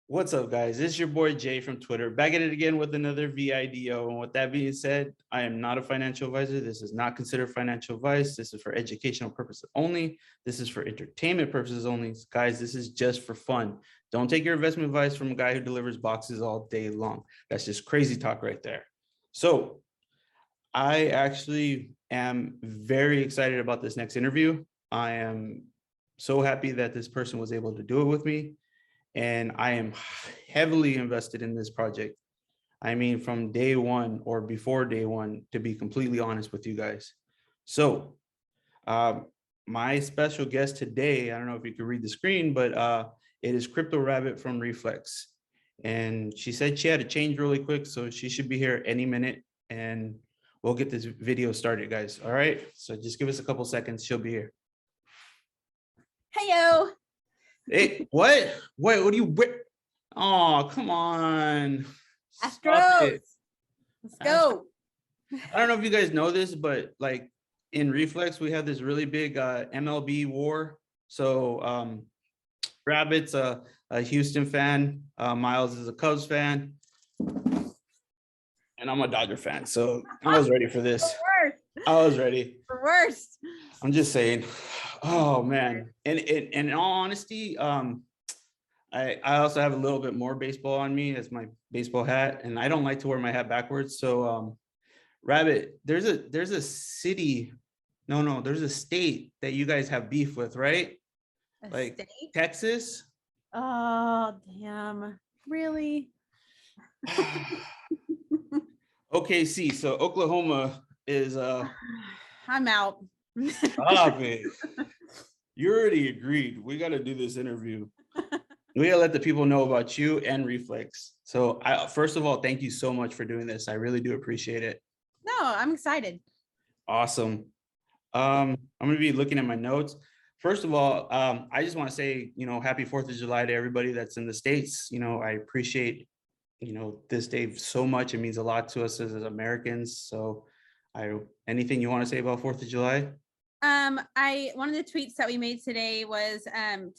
What's up, guys? This is your boy Jay from Twitter, back at it again with another VIDO. And with that being said, I am not a financial advisor. This is not considered financial advice. This is for educational purposes only. This is for entertainment purposes only. Guys, this is just for fun. Don't take your investment advice from a guy who delivers boxes all day long. That's just crazy talk right there. So I actually am very excited about this next interview. I am so happy that this person was able to do it with me. And I am heavily invested in this project. I mean, from day one or before day one, to be completely honest with you guys. So my special guest today, I don't know if you can read the screen, but it is Crypto Rabbit from Reflex. And she said she had to change really quick, so she should be here any minute. And we'll get this video started, guys. All right. So just give us a couple seconds. She'll be here. Heyo. Hey, what? What do you? Oh, come on. Astros. Let's go. I don't know if you guys know this, but like in Reflex, we have this really big MLB war. So Rabbit's a Houston fan. Miles is a Cubs fan. And I'm a Dodger fan. So I was ready for this. I was ready. The worst. I'm just saying. Oh man. And in all honesty, I also have a little bit more baseball on me as my baseball hat, and I don't like to wear my hat backwards. So Rabbit, there's a city, no, there's a state that you guys have beef with, right? Like state? Texas. Oh damn. Really? Okay, see, so Oklahoma is I'm out. Stop it. You already agreed. We got to do this interview. We gotta let the people know about you and Reflex. So first of all, thank you so much for doing this. I really do appreciate it. No, I'm excited. Awesome. I'm gonna be looking at my notes. First of all, I just want to say, happy 4th of July to everybody that's in the States. I appreciate, this day so much. It means a lot to us as Americans. So anything you want to say about 4th of July? One of the tweets that we made today was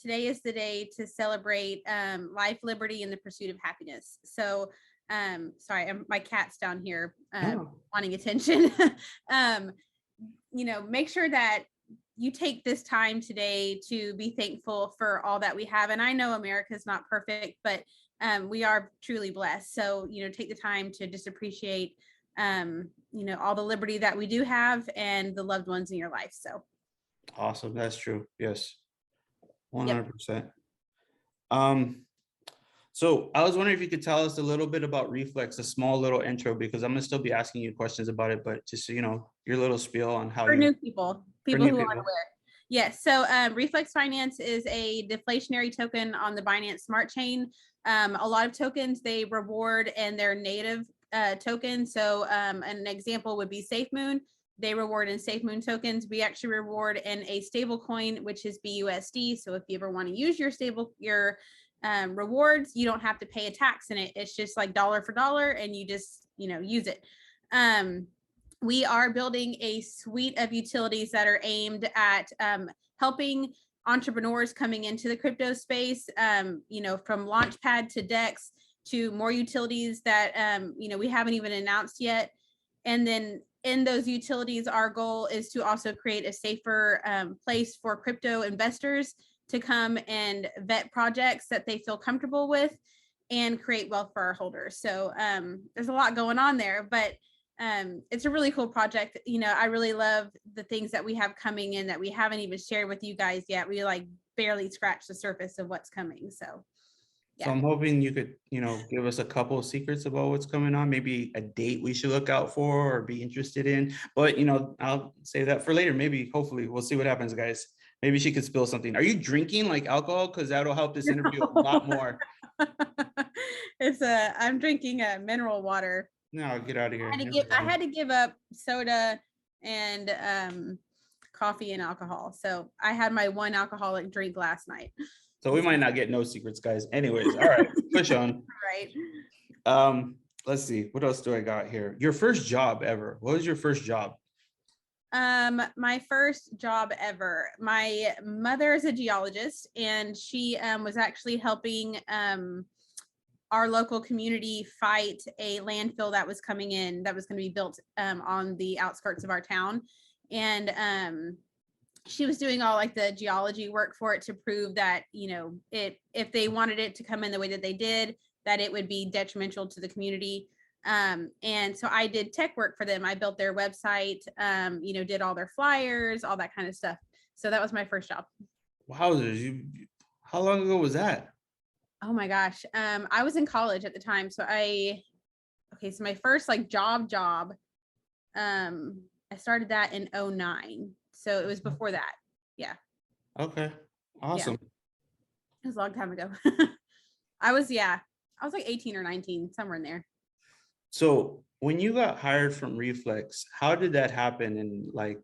today is the day to celebrate life, liberty, and the pursuit of happiness. So sorry, my cat's down here wanting attention. Make sure that you take this time today to be thankful for all that we have. And I know America is not perfect, but we are truly blessed. So take the time to just appreciate all the liberty that we do have and the loved ones in your life. So awesome. That's true. Yes. 100%. Yep. So I was wondering if you could tell us a little bit about Reflex, a small little intro, because I'm gonna still be asking you questions about it, but just your little spiel on how for new people who aren't aware. Yes. So Reflex Finance is a deflationary token on the Binance Smart Chain. A lot of tokens they reward in their native token. So an example would be SafeMoon. They reward in SafeMoon tokens. We actually reward in a stable coin, which is BUSD. So if you ever want to use your rewards, you don't have to pay a tax in it. It's just like dollar for dollar, and you just use it. We are building a suite of utilities that are aimed at helping entrepreneurs coming into the crypto space, from Launchpad to DEX to more utilities that we haven't even announced yet. And then in those utilities, our goal is to also create a safer place for crypto investors to come and vet projects that they feel comfortable with and create wealth for our holders. So there's a lot going on there, but it's a really cool project. I really love the things that we have coming in that we haven't even shared with you guys yet. We like barely scratched the surface of what's coming. So yeah. So I'm hoping you could, give us a couple of secrets about what's coming on, maybe a date we should look out for or be interested in. But, I'll save that for later. Maybe, hopefully, we'll see what happens, guys. Maybe she could spill something. Are you drinking like alcohol? Because that'll help this interview a lot more. I'm drinking mineral water. No, get out of here. I had to give up soda and coffee and alcohol. So I had my one alcoholic drink last night. So we might not get no secrets, guys. Anyways, all right, push on. Right. Let's see. What else do I got here? Your first job ever. What was your first job? My first job ever. My mother is a geologist, and she was actually helping our local community fight a landfill that was coming in, that was going to be built on the outskirts of our town. And she was doing all like the geology work for it to prove that, you know, if they wanted it to come in the way that they did, that it would be detrimental to the community. And so I did tech work for them. I built their website, you know, did all their flyers, all that kind of stuff. So that was my first job. Wowzers, how long ago was that? Oh my gosh. I was in college at the time. So so my first like job, I started that in 2009. So it was before that. Yeah. Okay. Awesome. Yeah. It was a long time ago. I was like 18 or 19, somewhere in there. So when you got hired from Reflex, how did that happen? And like,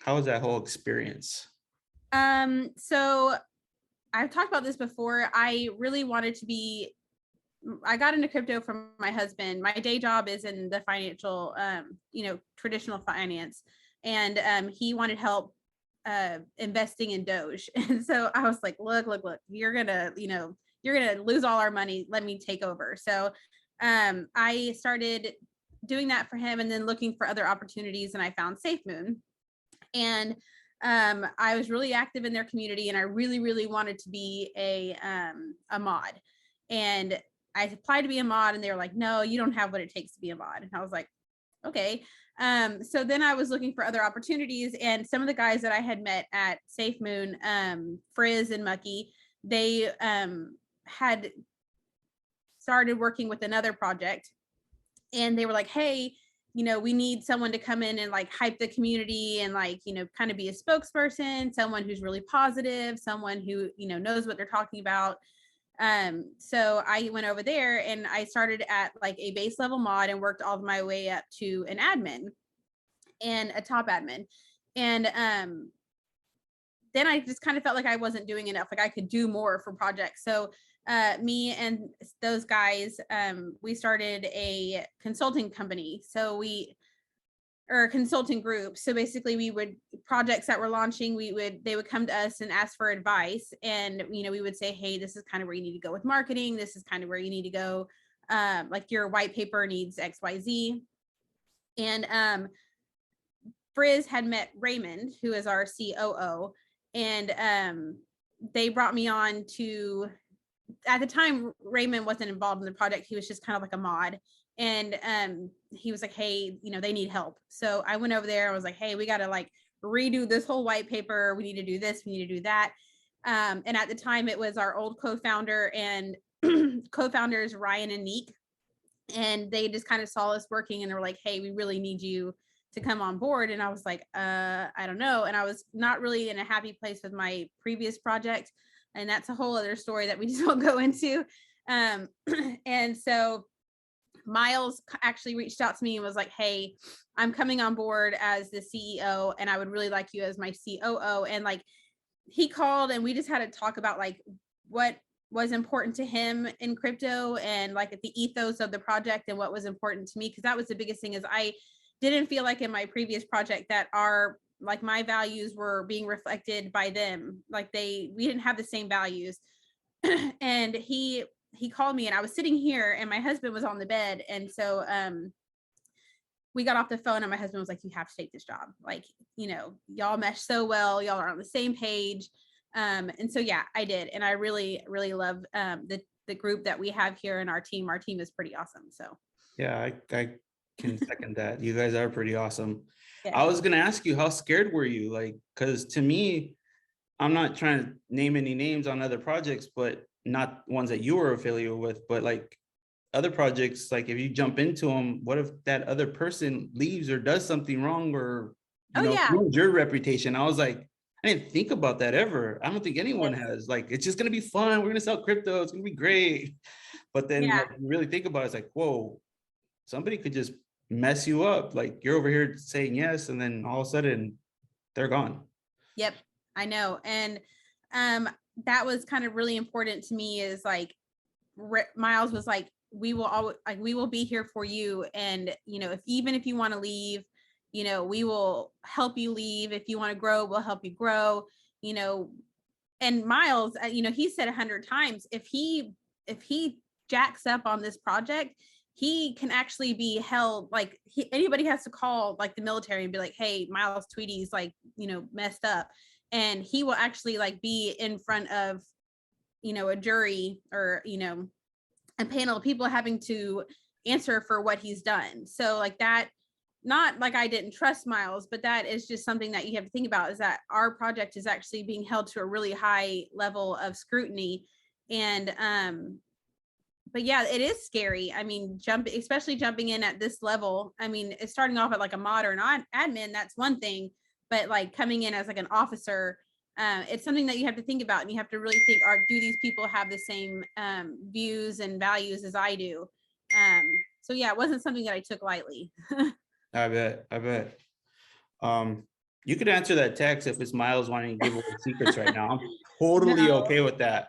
how was that whole experience? So I've talked about this before. I really wanted to I got into crypto from my husband. My day job is in the financial, you know, traditional finance. And he wanted help investing in Doge. And so I was like, look, you're gonna lose all our money. Let me take over. So I started doing that for him and then looking for other opportunities, and I found SafeMoon. And I was really active in their community, and I really, really wanted to be a mod. And I applied to be a mod, and they were like, no, you don't have what it takes to be a mod. And I was like, okay. So then I was looking for other opportunities, and some of the guys that I had met at SafeMoon, Frizz and Mucky, they had started working with another project, and they were like, hey, you know, we need someone to come in and like hype the community and like, you know, kind of be a spokesperson, someone who's really positive, someone who, you know, knows what they're talking about. So I went over there and I started at like a base level mod and worked all my way up to an admin and a top admin. And then I just kind of felt like I wasn't doing enough, like I could do more for projects. So me and those guys, we started a consulting company. Or a consulting group. So basically we would, projects that were launching, they would come to us and ask for advice. And, you know, we would say, hey, this is kind of where you need to go with marketing. This is kind of where you need to go. Like your white paper needs X, Y, Z. And Frizz had met Raymond, who is our COO. And they brought me on to, at the time, Raymond wasn't involved in the project. He was just kind of like a mod. And he was like, hey, you know, they need help. So I went over there. I was like, hey, we got to like redo this whole white paper. We need to do this. We need to do that. And at the time, it was our old co-founder and co-founders, Ryan and Neek. And they just kind of saw us working and they were like, hey, we really need you to come on board. And I was like, I don't know. And I was not really in a happy place with my previous project. And that's a whole other story that we just won't go into. And so Miles actually reached out to me and was like, hey, I'm coming on board as the CEO and I would really like you as my COO. And like, he called and we just had to talk about like what was important to him in crypto and like the ethos of the project and what was important to me. Cause that was the biggest thing, is I didn't feel like in my previous project that like my values were being reflected by them. Like we didn't have the same values. And he called me and I was sitting here and my husband was on the bed. And so we got off the phone and my husband was like, you have to take this job. Like, you know, y'all mesh so well. Y'all are on the same page. And so, yeah, I did. And I really, really love the group that we have here in our team. Our team is pretty awesome. So, Yeah, I can second that. You guys are pretty awesome. yeah. I was going to ask you, how scared were you? Like, because to me, I'm not trying to name any names on other projects, but not ones that you were affiliated with, but like other projects, like if you jump into them, what if that other person leaves or does something wrong or, ruins your reputation? I was like, I didn't think about that ever. I don't think anyone has. Like, it's just going to be fun. We're going to sell crypto. It's going to be great. But then like, you really think about it, it's like, whoa, somebody could just mess you up. Like you're over here saying yes, and then all of a sudden they're gone. Yep, I know. And that was kind of really important to me, is like Miles was like, we will be here for you. And, you know, even if you want to leave, you know, we will help you leave. If you want to grow, we'll help you grow, you know. And Miles, you know, he said 100 times, if he jacks up on this project, he can actually be held, like anybody has to call like the military and be like, hey, Miles Tweedy's like, messed up. And he will actually like be in front of, a jury or, a panel of people having to answer for what he's done. So like that, not like I didn't trust Miles, but that is just something that you have to think about, is that our project is actually being held to a really high level of scrutiny. And but yeah, it is scary. I mean, especially jumping in at this level. I mean, it's starting off at like a modern admin, that's one thing, but like coming in as like an officer, it's something that you have to think about, and you have to really think, do these people have the same views and values as I do? So yeah, it wasn't something that I took lightly. I bet. You could answer that text if it's Miles wanting to give away secrets right now. I'm totally No, okay with that.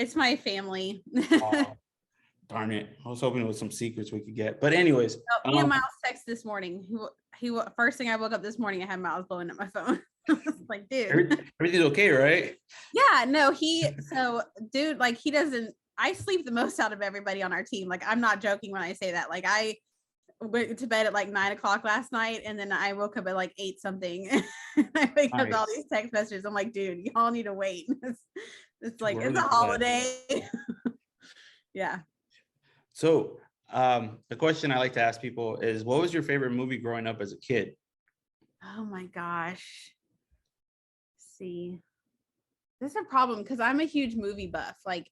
it's my family. Oh, darn it. I was hoping it was some secrets we could get. But anyways. Me and Miles text this morning. He first thing I woke up this morning, I had Miles blowing up my phone. Like, dude, everything's okay, right? Yeah, no, dude, like he doesn't, I sleep the most out of everybody on our team. Like, I'm not joking when I say that. Like, I went to bed at like 9:00 last night, and then I woke up at like 8 something. I wake up to all these text messages. I'm like, dude, y'all need to wait. It's like, it's a holiday. Yeah. So the question I like to ask people is, what was your favorite movie growing up as a kid? Oh my gosh. Let's see. This is a problem because I'm a huge movie buff. Like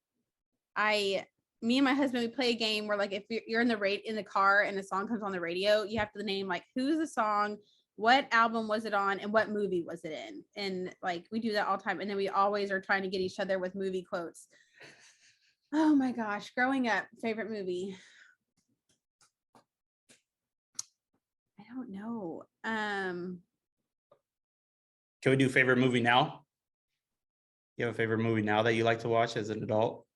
me and my husband, we play a game where like if you're in the car and a song comes on the radio, you have to name like who's the song, what album was it on, and what movie was it in. And like we do that all the time. And then we always are trying to get each other with movie quotes. Oh my gosh, growing up, favorite movie. I don't know. Can we do favorite movie now? You have a favorite movie now that you like to watch as an adult?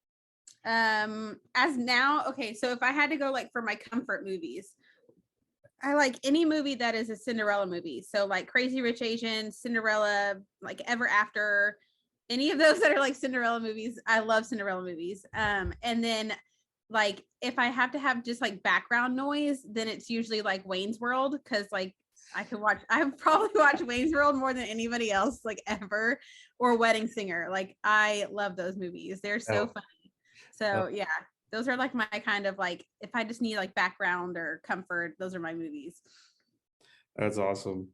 As now, okay, so if I had to go like for my comfort movies, I like any movie that is a Cinderella movie. So like Crazy Rich Asians, Cinderella, like Ever After, any of those that are like Cinderella movies. I love Cinderella movies. And then like if I have to have just like background noise, then it's usually like Wayne's World, because like I've probably watched Wayne's World more than anybody else like ever, or Wedding Singer. Like I love those movies. They're so funny. So yeah, those are like my kind of like, if I just need like background or comfort, those are my movies. That's awesome.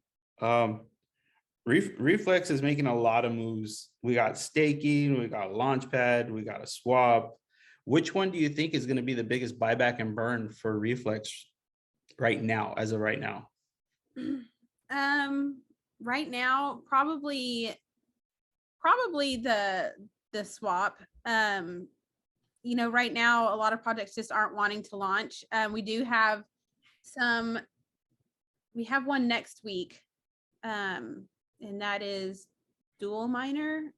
Reflex is making a lot of moves. We got staking, we got Launchpad, we got a swap. Which one do you think is going to be the biggest buyback and burn for Reflex right now, as of right now? Right now, probably the swap. Right now, a lot of projects just aren't wanting to launch. We have one next week, and that is Dual Miner.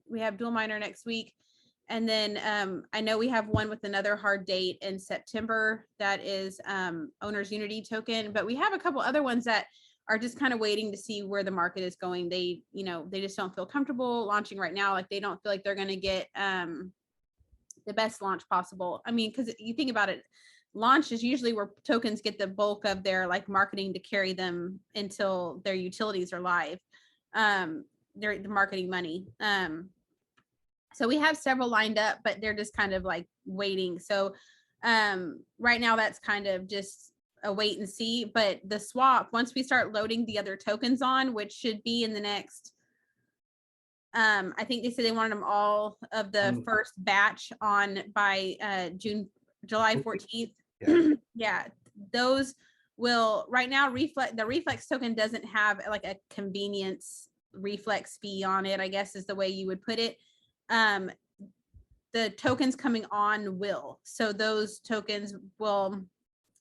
We have Dual Miner next week. And then I know we have one with another hard date in September that is Owner's Unity token, but we have a couple other ones that are just kind of waiting to see where the market is going. They just don't feel comfortable launching right now. Like they don't feel like they're going to get the best launch possible. I mean, because you think about it, launch is usually where tokens get the bulk of their like marketing to carry them until their utilities are live. They're the marketing money. So we have several lined up, but they're just kind of like waiting. So right now that's kind of just a wait and see. But the swap, once we start loading the other tokens on, which should be in the next, I think they said they wanted them all of the first batch on by July 14th. Yeah. Yeah, those will right now the Reflex token doesn't have like a convenience Reflex fee on it, I guess is the way you would put it. The tokens coming on will. So those tokens will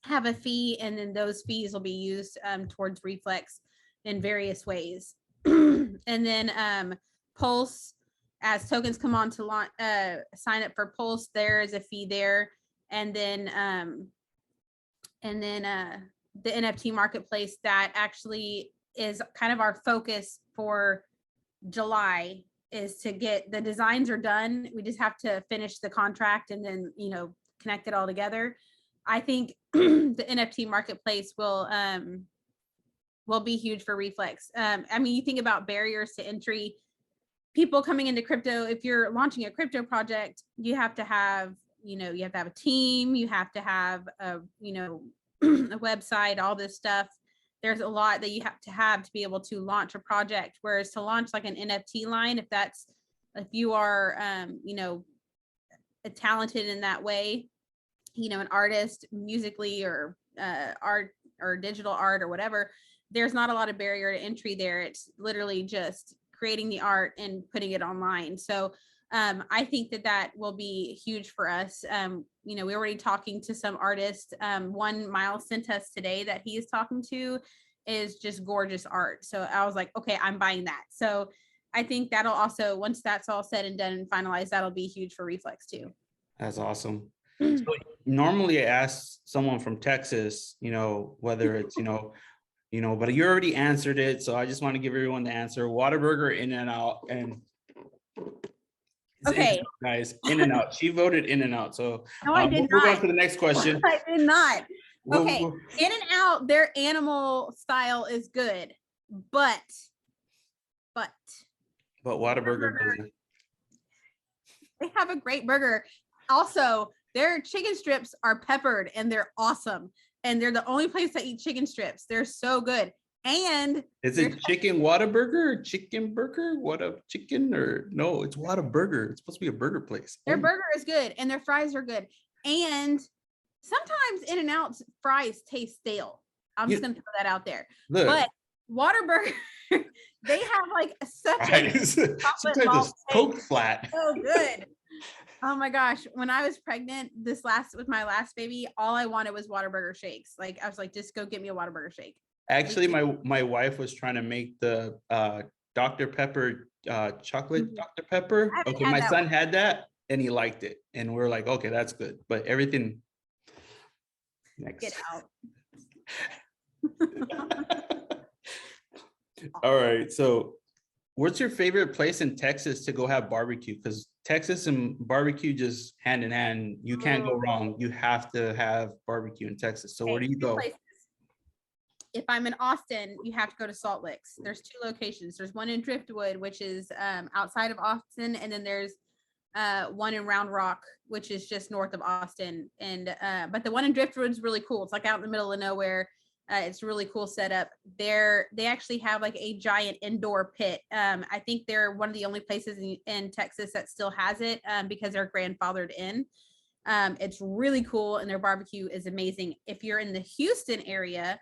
have a fee, and then those fees will be used towards Reflex in various ways. And then Pulse, as tokens come on to launch, sign up for Pulse, there is a fee there. And then the NFT marketplace that actually is kind of our focus for July is to get the designs are done. We just have to finish the contract and then, connect it all together. I think the NFT marketplace will be huge for Reflex. I mean, you think about barriers to entry, people coming into crypto. If you're launching a crypto project, you have to have, you have to have a team, you have to have a, a website, all this stuff. There's a lot that you have to be able to launch a project. Whereas to launch like an NFT line, if you are, talented in that way, an artist musically or art or digital art or whatever, there's not a lot of barrier to entry there. It's literally just creating the art and putting it online. So I think that will be huge for us. We're already talking to some artists. One Miles sent us today that he is talking to is just gorgeous art. So I was like, okay, I'm buying that. So I think that'll also, once that's all said and done and finalized, that'll be huge for Reflex too. That's awesome. So normally I ask someone from Texas, whether it's, but you already answered it. So I just want to give everyone the answer. Whataburger, In-N-Out, and okay, guys, In-N-Out. She voted In-N-Out. So no, I did we'll not. move on to the next question. I did not. Okay, We'll, In-N-Out, their animal style is good, but Whataburger doesn't. They have a great burger. Also, their chicken strips are peppered and they're awesome. And they're the only place that eat chicken strips. They're so good. And is it chicken Whataburger or chicken burger? What a chicken or no, it's Whataburger. It's supposed to be a burger place. Their burger is good and their fries are good. And sometimes In-N-Out's fries taste stale. I'm just gonna throw that out there. Look. But Whataburger, they have like such a chocolate malt Coke flat. So good. Oh my gosh. When I was pregnant with my last baby, all I wanted was Whataburger shakes. Like I was like, just go get me a Whataburger shake. Actually, my wife was trying to make the Dr. Pepper chocolate Dr. Pepper. Okay, my son had that and he liked it. And we're like, okay, that's good. But everything next. Get out. All right. So what's your favorite place in Texas to go have barbecue? Because Texas and barbecue just hand in hand. You can't go wrong. You have to have barbecue in Texas. So where do you go? Places. If I'm in Austin, you have to go to Salt Licks. There's 2 locations. There's one in Driftwood, which is outside of Austin. And then there's one in Round Rock, which is just north of Austin. And but the one in Driftwood is really cool. It's like out in the middle of nowhere. It's a really cool setup. They actually have like a giant indoor pit. I think they're one of the only places in Texas that still has it because they're grandfathered in. It's really cool and their barbecue is amazing. If you're in the Houston area,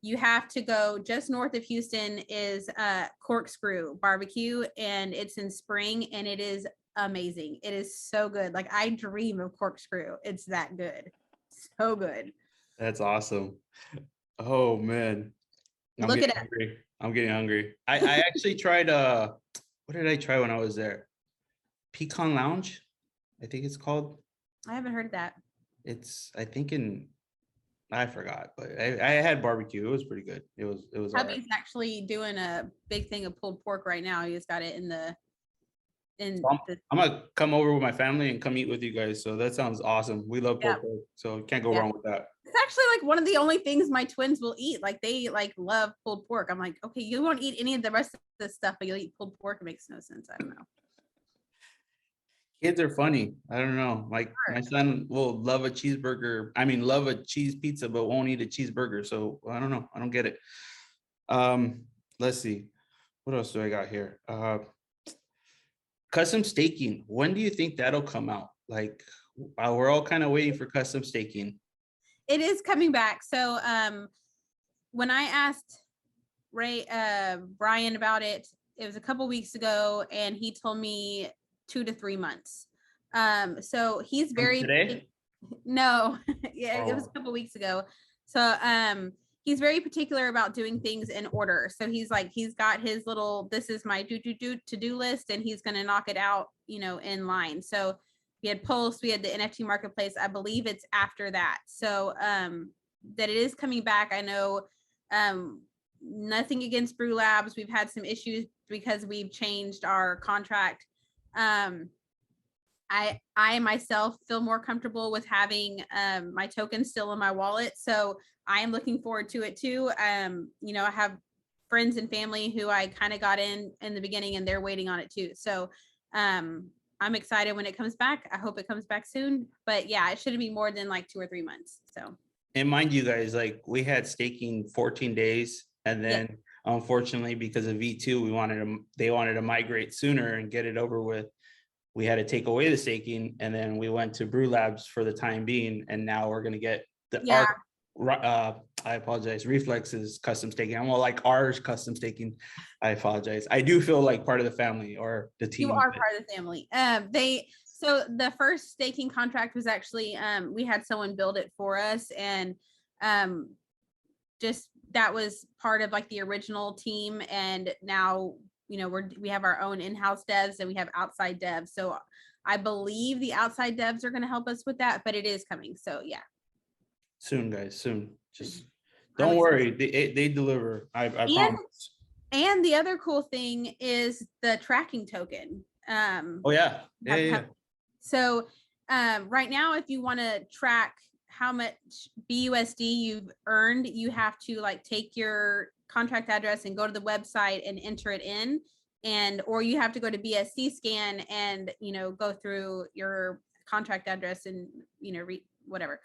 you have to go just north of Houston is Corkscrew Barbecue, and it's in Spring, and it is amazing. It is so good. Like I dream of Corkscrew. It's that good. So good. That's awesome. Oh man. I'm getting hungry. I actually tried what did I try when I was there? Pecan Lounge, I think it's called. I haven't heard of that. It's I think I forgot, but I had barbecue. It was pretty good. It was Hubby's actually doing a big thing of pulled pork right now. He just got it I'm gonna come over with my family and come eat with you guys. So that sounds awesome. We love pulled pork, so can't go wrong with that. It's actually like one of the only things my twins will eat. Like they love pulled pork. I'm like, okay, you won't eat any of the rest of this stuff, but you'll eat pulled pork. It makes no sense. I don't know. Kids are funny. I don't know. Like my son will love a cheeseburger. I mean, love a cheese pizza, but won't eat a cheeseburger. So I don't know. I don't get it. Let's see. What else do I got here? Custom staking. When do you think that'll come out? Like we're all kind of waiting for custom staking. It is coming back. So when I asked Brian about it, it was a couple weeks ago, and he told me 2 to 3 months. So he's very no, yeah, it was a couple weeks ago. So he's very particular about doing things in order. So he's got his little, this is my to-do list, and he's going to knock it out, in line. So we had Pulse, we had the NFT marketplace. I believe it's after that. So that it is coming back. I know nothing against Brew Labs. We've had some issues because we've changed our contract. I I myself feel more comfortable with having my tokens still in my wallet. So I am looking forward to it too. You know, I have friends and family who I kind of got in the beginning, and they're waiting on it too. So I'm excited when it comes back. I hope it comes back soon. But yeah, it shouldn't be more than like 2 or 3 months. So. And mind you guys, like we had staking 14 days, and Yeah. then unfortunately because of V2, they wanted to migrate sooner and get it over with. We had to take away the staking, and then we went to Brew Labs for the time being, and now we're gonna get Yeah. I apologize, Reflex's custom staking. I'm more like ours custom staking. I apologize. I do feel like part of the family or the team. You are part of the family. So the first staking contract was actually we had someone build it for us, and just that was part of like the original team, and now you know we have our own in-house devs and we have outside devs. So I believe the outside devs are going to help us with that, but it is coming. So yeah. Soon, guys, soon. Just don't worry, they deliver. I promise. And the other cool thing is the tracking token. Oh yeah. Yeah. So right now, if you want to track how much BUSD you've earned, you have to like take your contract address and go to the website and enter it in, or you have to go to BSC scan and go through your contract address and whatever.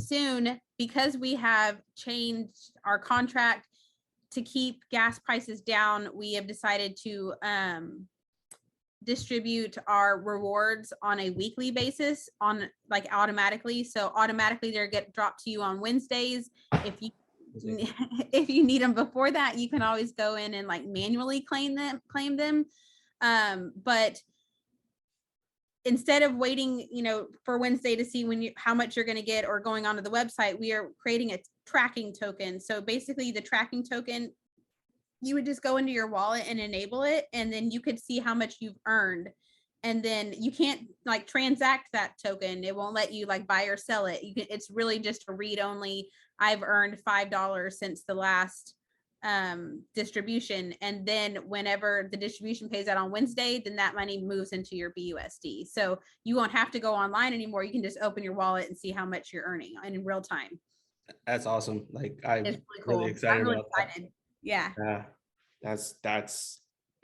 Soon, because we have changed our contract to keep gas prices down, we have decided to distribute our rewards on a weekly basis, on like automatically. So automatically they're get dropped to you on Wednesdays. If you need them before that, you can always go in and like manually claim them. But instead of waiting, for Wednesday to see how much you're going to get or going onto the website, we are creating a tracking token. So basically the tracking token, you would just go into your wallet and enable it, and then you could see how much you've earned. And then you can't like transact that token. It won't let you like buy or sell it. It's really just a read only. I've earned $5 since the last distribution, and then whenever the distribution pays out on Wednesday, then that money moves into your BUSD. So you won't have to go online anymore. You can just open your wallet and see how much you're earning in real time. That's awesome. Like I'm really cool. really excited about that. Yeah. That's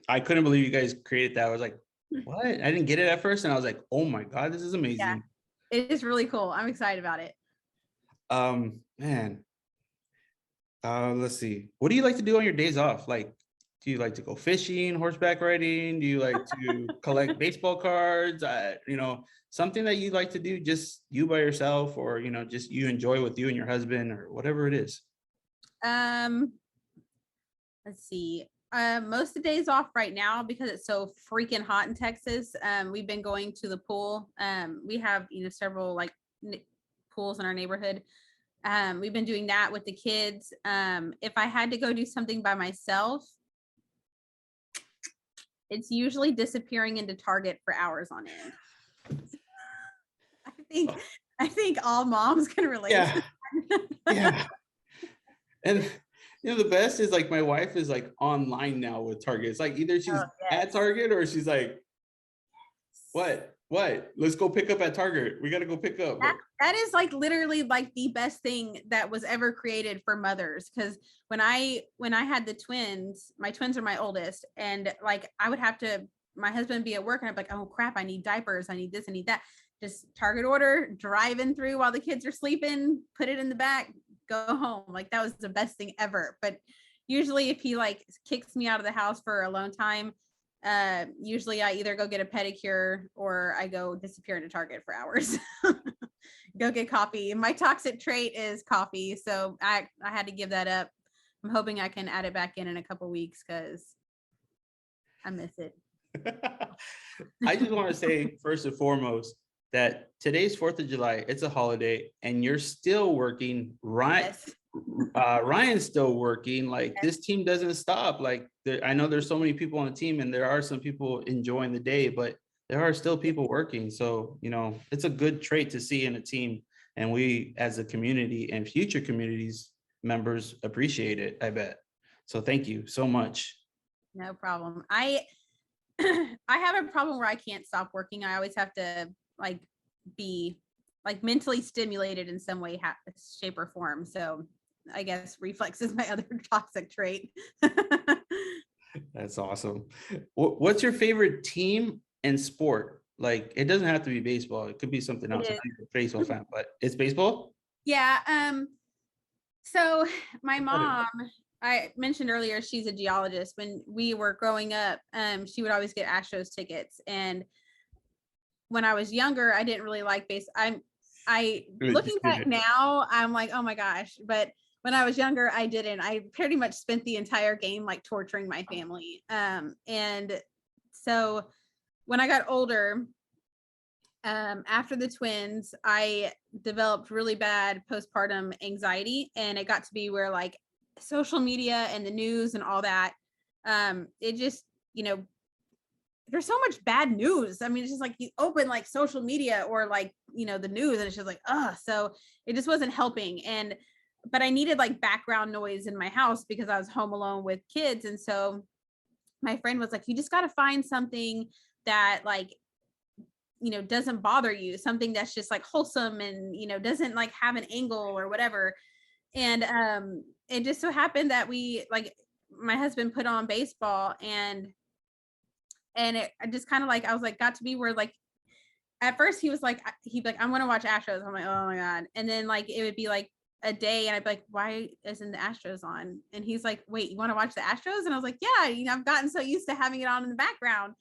I couldn't believe you guys created that. I was like, what? I didn't get it at first, and I was like, oh my god, this is amazing. Yeah, it is really cool. I'm excited about it. Man. Let's see. What do you like to do on your days off? Like, do you like to go fishing, horseback riding? Do you like to collect baseball cards? Something that you like to do, just you by yourself, or just you enjoy with you and your husband, or whatever it is. Let's see. Most of the days off right now because it's so freaking hot in Texas. We've been going to the pool. We have several like pools in our neighborhood. We've been doing that with the kids. If I had to go do something by myself, it's usually disappearing into Target for hours on end. I think all moms can relate. Yeah. Yeah. And the best is like my wife is like online now with Target. It's like either she's at Target or she's like, what? Let's go pick up at Target. We got to go pick up. That is like literally like the best thing that was ever created for mothers. Because when I had the twins, my twins are my oldest, and like I would have to, my husband would be at work and I'd be like, oh crap, I need diapers, I need this, I need that. Just Target order, driving through while the kids are sleeping, put it in the back, go home. Like that was the best thing ever. But usually if he like kicks me out of the house for a long time, usually I either go get a pedicure or I go disappear into Target for hours. Go get coffee. My toxic trait is coffee, so I had to give that up. I'm hoping I can add it back in a couple weeks because I miss it. I just want to say first and foremost that today's 4th of July, it's a holiday, and you're still working, right? Yes. Ryan's still working. Like this team doesn't stop. Like I know there's so many people on the team, and there are some people enjoying the day, but there are still people working. So it's a good trait to see in a team, and we as a community and future communities members appreciate it, I bet. So thank you so much. No problem. I have a problem where I can't stop working. I always have to like be like mentally stimulated in some way, shape, or form. So I guess reflex is my other toxic trait. That's awesome. What's your favorite team and sport? Like, it doesn't have to be baseball. It could be something else. I'm not even a baseball fan, but it's baseball. Yeah. So my mom, I mentioned earlier, she's a geologist. When we were growing up, she would always get Astros tickets. And when I was younger, I didn't really like I looking back now, I'm like, oh my gosh. But when I was younger, I didn't. I pretty much spent the entire game like torturing my family. And so when I got older, after the twins, I developed really bad postpartum anxiety, and it got to be where like social media and the news and all that, it just, there's so much bad news. I mean, it's just like you open like social media or like, the news, and it's just like, so it just wasn't helping. But I needed like background noise in my house because I was home alone with kids. And so my friend was like, you just got to find something that like, doesn't bother you, something that's just like wholesome and, doesn't like have an angle or whatever. And it just so happened that my husband put on baseball, and it I just kind of like, I was like, got to be where like, at first he'd be like, I'm going to watch Astros. I'm like, oh my God. And then like, it would be like a day and I'd be like, why isn't the Astros on? And he's like, wait, you want to watch the Astros? And I was like, yeah, I've gotten so used to having it on in the background.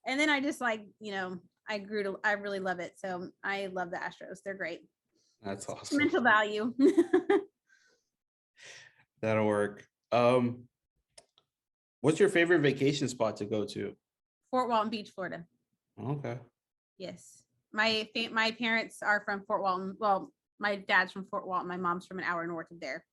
And then I just like, I really love it. So I love the Astros. They're great. That's awesome. Mental value. That'll work. What's your favorite vacation spot to go to? Fort Walton Beach, Florida. Okay. Yes. My parents are from Fort Walton. Well, my dad's from Fort Walton. My mom's from an hour north of there.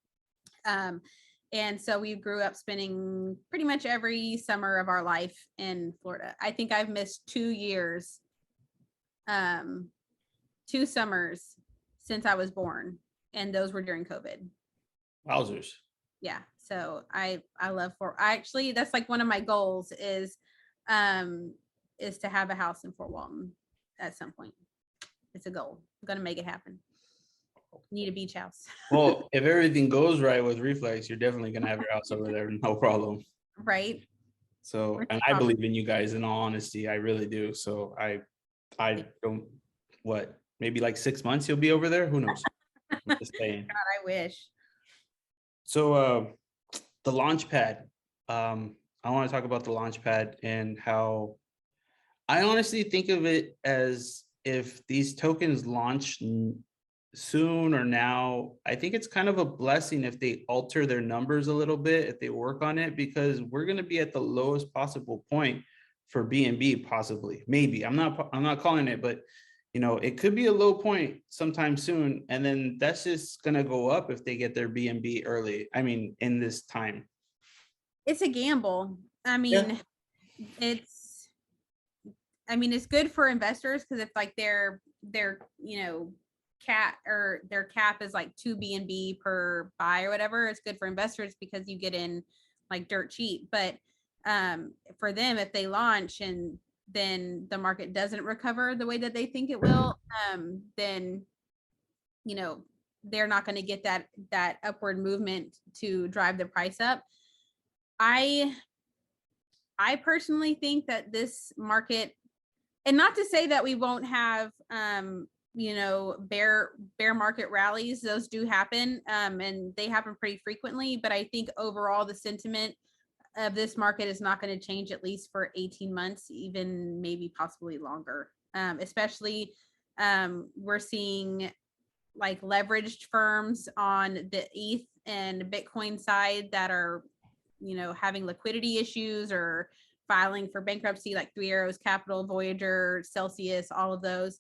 And so we grew up spending pretty much every summer of our life in Florida. I think I've missed 2 years, 2 summers since I was born, and those were during COVID. Wowzers. Yeah. So I love actually, that's like one of my goals is to have a house in Fort Walton at some point. It's a goal. I'm going to make it happen. Need a beach house. Well, if everything goes right with Reflex, you're definitely going to have your house over there. No problem. Right. So, and I believe in you guys, in all honesty, I really do. So I don't, maybe like 6 months you'll be over there. Who knows? I'm just saying. God, I wish. So, the launch pad, I want to talk about the launch pad and how I honestly think of it as if these tokens launch soon or now, I think it's kind of a blessing if they alter their numbers a little bit, if they work on it, because we're going to be at the lowest possible point for BNB, possibly. Maybe I'm not calling it, but it could be a low point sometime soon, and then that's just going to go up if they get their BNB early. I mean, in this time, it's a gamble. I mean, it's good for investors because if like their cap is like 2 BNB per buy or whatever, it's good for investors because you get in like dirt cheap. But for them, if they launch and then the market doesn't recover the way that they think it will, then they're not going to get that upward movement to drive the price up. I personally think that this market, and not to say that we won't have bear market rallies, those do happen, and they happen pretty frequently, but I think overall the sentiment of this market is not going to change at least for 18 months, even maybe possibly longer. Especially we're seeing like leveraged firms on the ETH and Bitcoin side that are having liquidity issues or filing for bankruptcy, like Three Arrows Capital, Voyager, Celsius, all of those.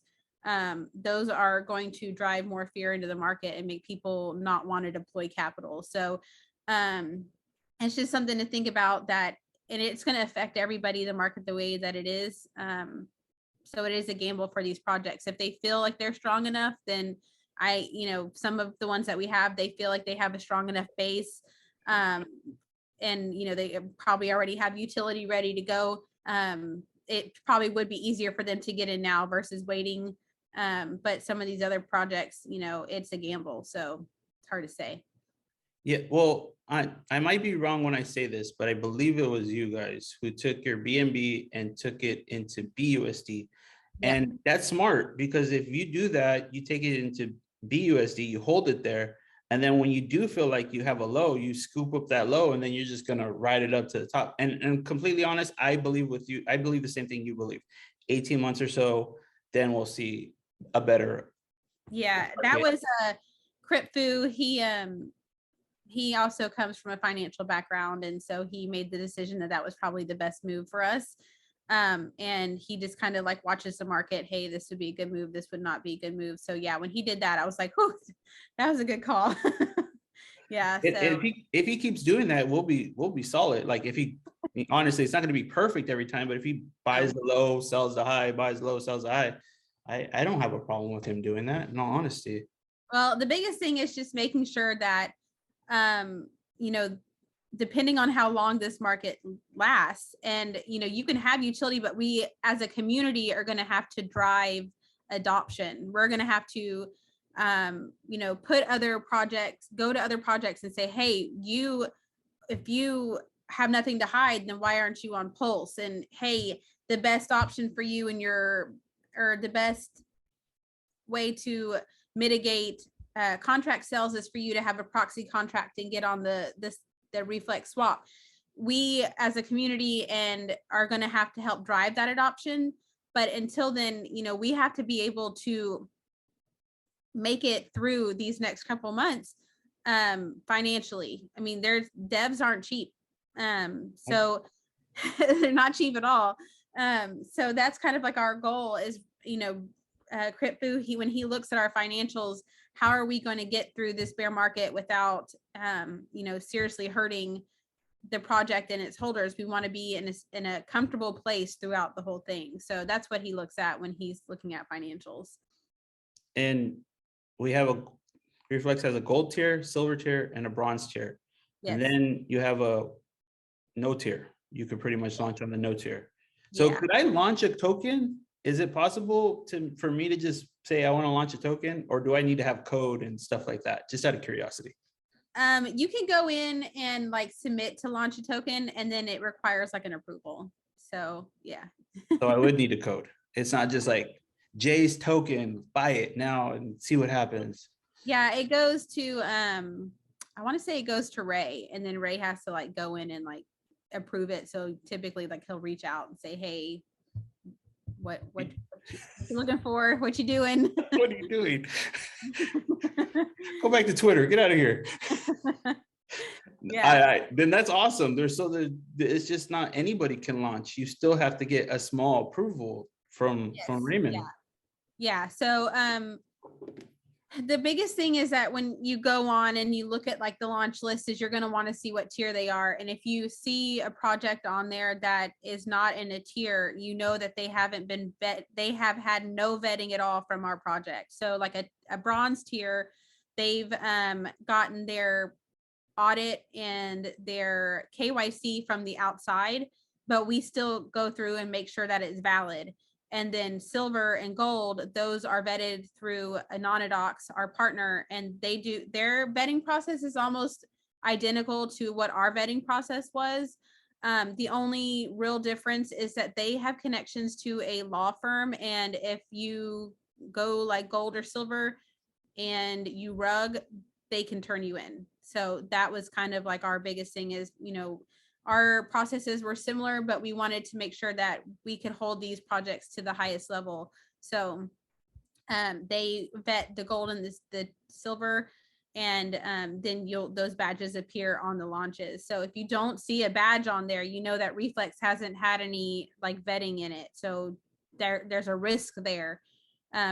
Those are going to drive more fear into the market and make people not want to deploy capital. So it's just something to think about, that, and it's going to affect everybody, the market, the way that it is. So it is a gamble for these projects. If they feel like they're strong enough, then some of the ones that we have, they feel like they have a strong enough base. And they probably already have utility ready to go. it probably would be easier for them to get in now versus waiting. But some of these other projects, you know, it's a gamble, so it's hard to say. Yeah, well, I might be wrong when I say this, but I believe it was you guys who took your BNB and took it into BUSD. Yeah. And that's smart, because if you do that, you take it into BUSD, you hold it there. And then when you do feel like you have a low, you scoop up that low, and then you're just gonna ride it up to the top. And completely honest, I believe with you, I believe the same thing you believe. 18 months or so, then we'll see a better. Yeah, that was Cryptfu. He also comes from a financial background, and so he made the decision that that was probably the best move for us. And he just kind of like watches the market. Hey, this would be a good move. This would not be a good move. So yeah, when he did that, I was like, whew, that was a good call. Yeah. So If he keeps doing that, we'll be solid. Like if he, I mean, honestly, it's not going to be perfect every time, but if he buys the low, sells the high, buys the low, sells the high, I don't have a problem with him doing that, in all honesty. well, the biggest thing is just making sure that you know, depending on how long this market lasts, and you know, you can have utility, but we as a community are going to have to drive adoption. We're going to have to you know, put other projects, go to other projects and say, hey, you, if you have nothing to hide, then why aren't you on Pulse? And hey, the best option for you and your, or the best way to mitigate contract sales is for you to have a proxy contract and get on the Reflex swap. We as a community and are going to have to help drive that adoption. But until then, you know, we have to be able to make it through these next couple months financially. I mean, there's devs aren't cheap. So they're not cheap at all. So that's kind of like our goal is, you know, Cryptfu, when he looks at our financials, how are we going to get through this bear market without, you know, seriously hurting the project and its holders? We want to be in a comfortable place throughout the whole thing. So that's what he looks at when he's looking at financials. And we have Reflex has a gold tier, silver tier, and a bronze tier. Yes. And then you have a no tier. You could pretty much launch on the no tier. So Yeah. could I launch a token? Is it possible for me to just say I want to launch a token, or do I need to have code and stuff like that? Just out of curiosity. You can go in and like submit to launch a token, and then it requires like an approval. So yeah. So I would need a code. It's not just like Jay's token, buy it now and see what happens. Yeah, it goes to I want to say it goes to Ray, and then Ray has to like go in and like approve it. So typically like he'll reach out and say, hey, what you looking for? What you doing? What are you doing? Go back to Twitter. Get out of here. Yeah. Then that's awesome. It's just not anybody can launch. You still have to get a small approval from Raymond. Yeah. So the biggest thing is that when you go on and you look at like the launch list, is you're going to want to see what tier they are. And if you see a project on there that is not in a tier, you know that they haven't been they have had no vetting at all from our project. So like a bronze tier, they've gotten their audit and their KYC from the outside, but we still go through and make sure that it's valid. And then silver and gold, those are vetted through Anonydocs, our partner, and they do their vetting process is almost identical to what our vetting process was. The only real difference is that they have connections to a law firm, and if you go like gold or silver and you rug, they can turn you in. So that was kind of like our biggest thing is, you know, our processes were similar, but we wanted to make sure that we could hold these projects to the highest level. So they vet the gold and the silver, and then those badges appear on the launches. So if you don't see a badge on there, you know that Reflex hasn't had any like vetting in it. So there's a risk there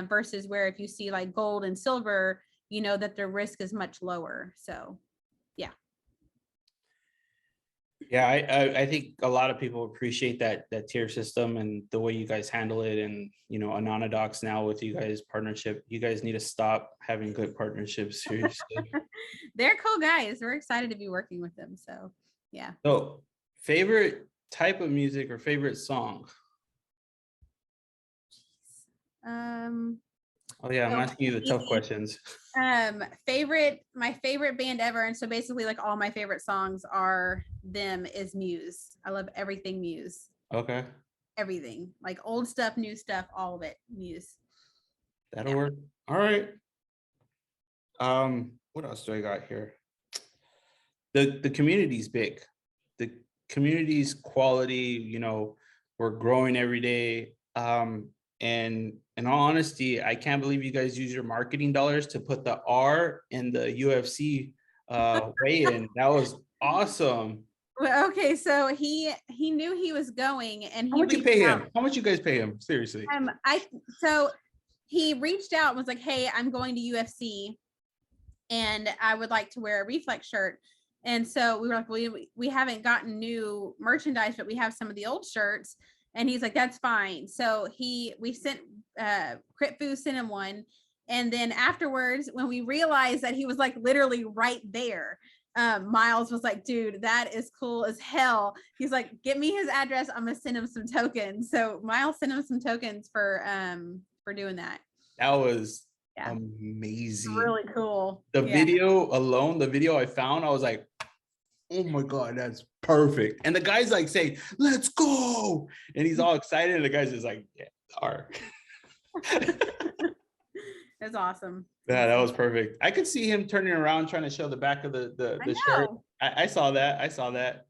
versus where if you see like gold and silver, you know that the risk is much lower. So yeah. Yeah, I think a lot of people appreciate that tier system and the way you guys handle it. And, you know, Anonydocs now with you guys partnership, you guys need to stop having good partnerships. Seriously. They're cool guys. We're excited to be working with them. So yeah. So favorite type of music or favorite song? Oh yeah, I'm So asking you the tough easy. questions. My favorite band ever, and so basically like all my favorite songs are them, is Muse. I love everything Muse. Okay, Everything. Like old stuff, new stuff, all of it. Muse. that'll Yeah. work. All right. What else do I got here? The community's big. The community's quality, we're growing every day. And in all honesty, I can't believe you guys use your marketing dollars to put the R in the UFC weigh-in. That was awesome. Well, okay, so he knew he was going, and How he much you reached pay out. him? How much you guys pay him? Seriously. I so he reached out and was like, "Hey, I'm going to UFC, and I would like to wear a Reflex shirt." And so we were like, we haven't gotten new merchandise, but we have some of the old shirts. And he's like, that's fine. So we sent Crit Fu sent him one. And then afterwards, when we realized that he was like literally right there, Miles was like, dude, that is cool as hell. He's like, get me his address. I'm gonna send him some tokens. So Miles sent him some tokens for doing that. That was Yeah. amazing. Really cool. The Yeah. video alone, the video I found, I was like, oh my God, that's perfect. And the guy's like saying, let's go. And he's all excited. And the guy's just like, yeah, are. That's awesome. Yeah, that was perfect. I could see him turning around trying to show the back of the shirt. I saw that. I saw that.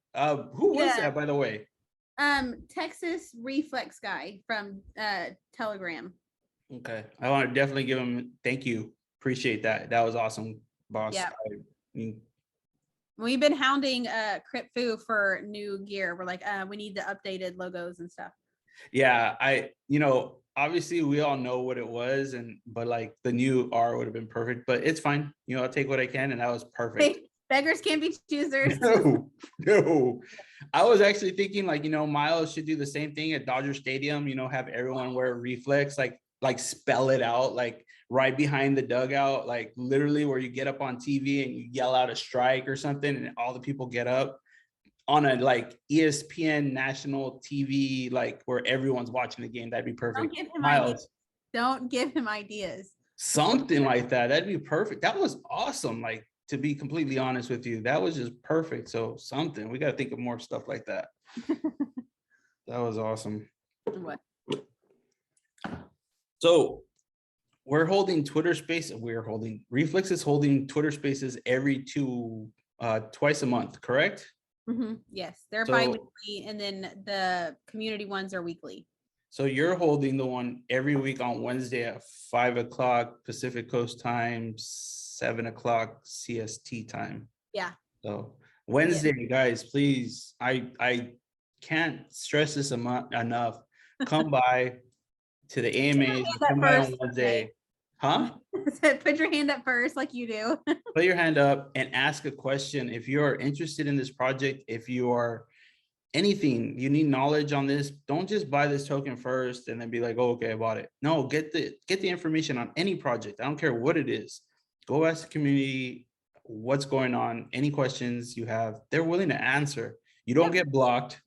Who was that, by the way? Texas Reflex guy from Telegram. Okay. I want to definitely give him thank you. Appreciate that. That was awesome, boss. Yeah. We've been hounding Crit Fu for new gear. We're like, we need the updated logos and stuff. Yeah, obviously we all know what it was, but like the new R would have been perfect, but it's fine. I'll take what I can, and that was perfect. Hey, beggars can't be choosers. No. I was actually thinking Miles should do the same thing at Dodger Stadium, have everyone wear Reflex, like spell it out, like right behind the dugout, like literally where you get up on TV and you yell out a strike or something and all the people get up on a like ESPN national TV, like where everyone's watching the game. That'd be perfect. Don't give him Miles. ideas. Don't give him ideas. Something like that. That'd be perfect. That was awesome. Like, to be completely honest with you, that was just perfect. So we got to think of more stuff like that. That was awesome. What? So we're holding Twitter Space. Reflex is holding Twitter Spaces twice a month, correct? Mm-hmm. Yes, they're bi-weekly, and then the community ones are weekly. So you're holding the one every week on Wednesday at 5:00 Pacific Coast time, 7:00 CST time. Yeah. So Wednesday, guys, please. I can't stress this enough. Come by to the AMAs. Come by on Wednesday. Huh? Put your hand up first, like you do. Put your hand up and ask a question. If you are interested in this project, if you are anything, you need knowledge on this, don't just buy this token first and then be like, oh, okay, I bought it. No, get the information on any project. I don't care what it is. Go ask the community what's going on, any questions you have. They're willing to answer. You don't get blocked.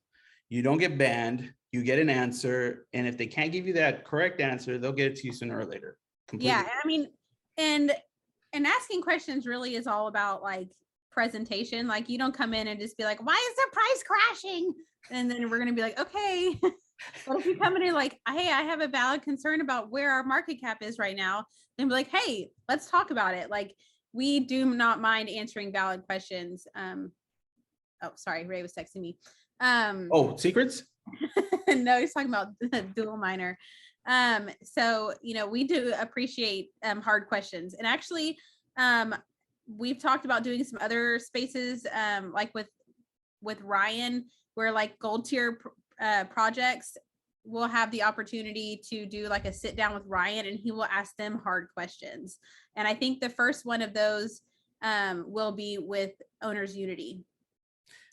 You don't get banned. You get an answer. And if they can't give you that correct answer, they'll get it to you sooner or later. Completely. Yeah, I mean, and asking questions really is all about like presentation. Like, you don't come in and just be like, why is the price crashing? And then we're gonna be like, okay. But if you come in like, hey, I have a valid concern about where our market cap is right now, then be like, hey, let's talk about it. Like, we do not mind answering valid questions. Oh, sorry, Ray was texting me. Oh, secrets? No, he's talking about dual minor. So we do appreciate hard questions, and actually we've talked about doing some other spaces like with Ryan, where like gold tier projects will have the opportunity to do like a sit down with Ryan, and he will ask them hard questions. And I think the first one of those will be with Owners Unity.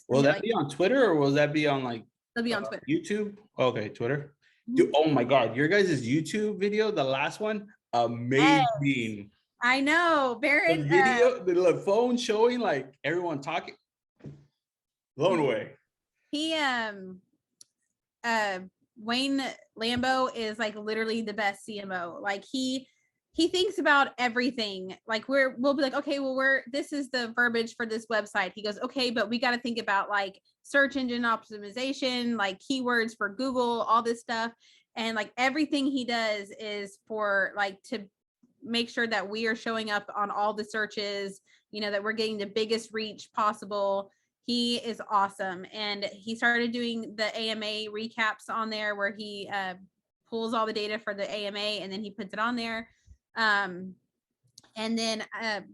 Will that be on Twitter, or will that be on like it'll be on Twitter? YouTube? Okay, Twitter. Dude, oh my God, your guys' YouTube video, the last one, amazing. Yes, I know. Barrett, the video, the phone showing like everyone talking, blown away. He Wayne Lambo is like literally the best CMO. Like he thinks about everything. Like we'll be like, okay, well, this is the verbiage for this website. He goes, okay, but we got to think about like search engine optimization, like keywords for Google, all this stuff. And like everything he does is for like to make sure that we are showing up on all the searches, you know, that we're getting the biggest reach possible. He is awesome. And he started doing the AMA recaps on there where he pulls all the data for the AMA and then he puts it on there. And then,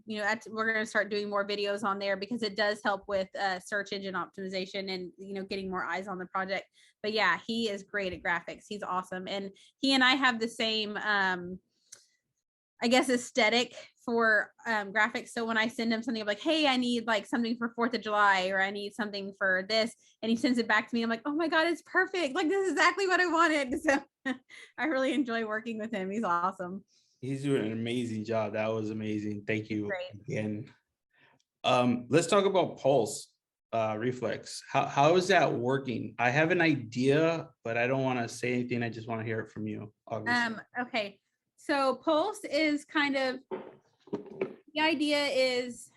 you know, we're going to start doing more videos on there because it does help with search engine optimization and, you know, getting more eyes on the project. But yeah, he is great at graphics. He's awesome. And he and I have the same, I guess, aesthetic for graphics. So when I send him something, I'm like, hey, I need like something for 4th of July, or I need something for this. And he sends it back to me. I'm like, oh my God, it's perfect. Like, this is exactly what I wanted. So I really enjoy working with him. He's awesome. He's doing an amazing job. That was amazing. Thank you Great. again. Let's talk about Pulse Reflex. How is that working? I have an idea, but I don't want to say anything. I just want to hear it from you, obviously. Okay. So Pulse is kind of, the idea is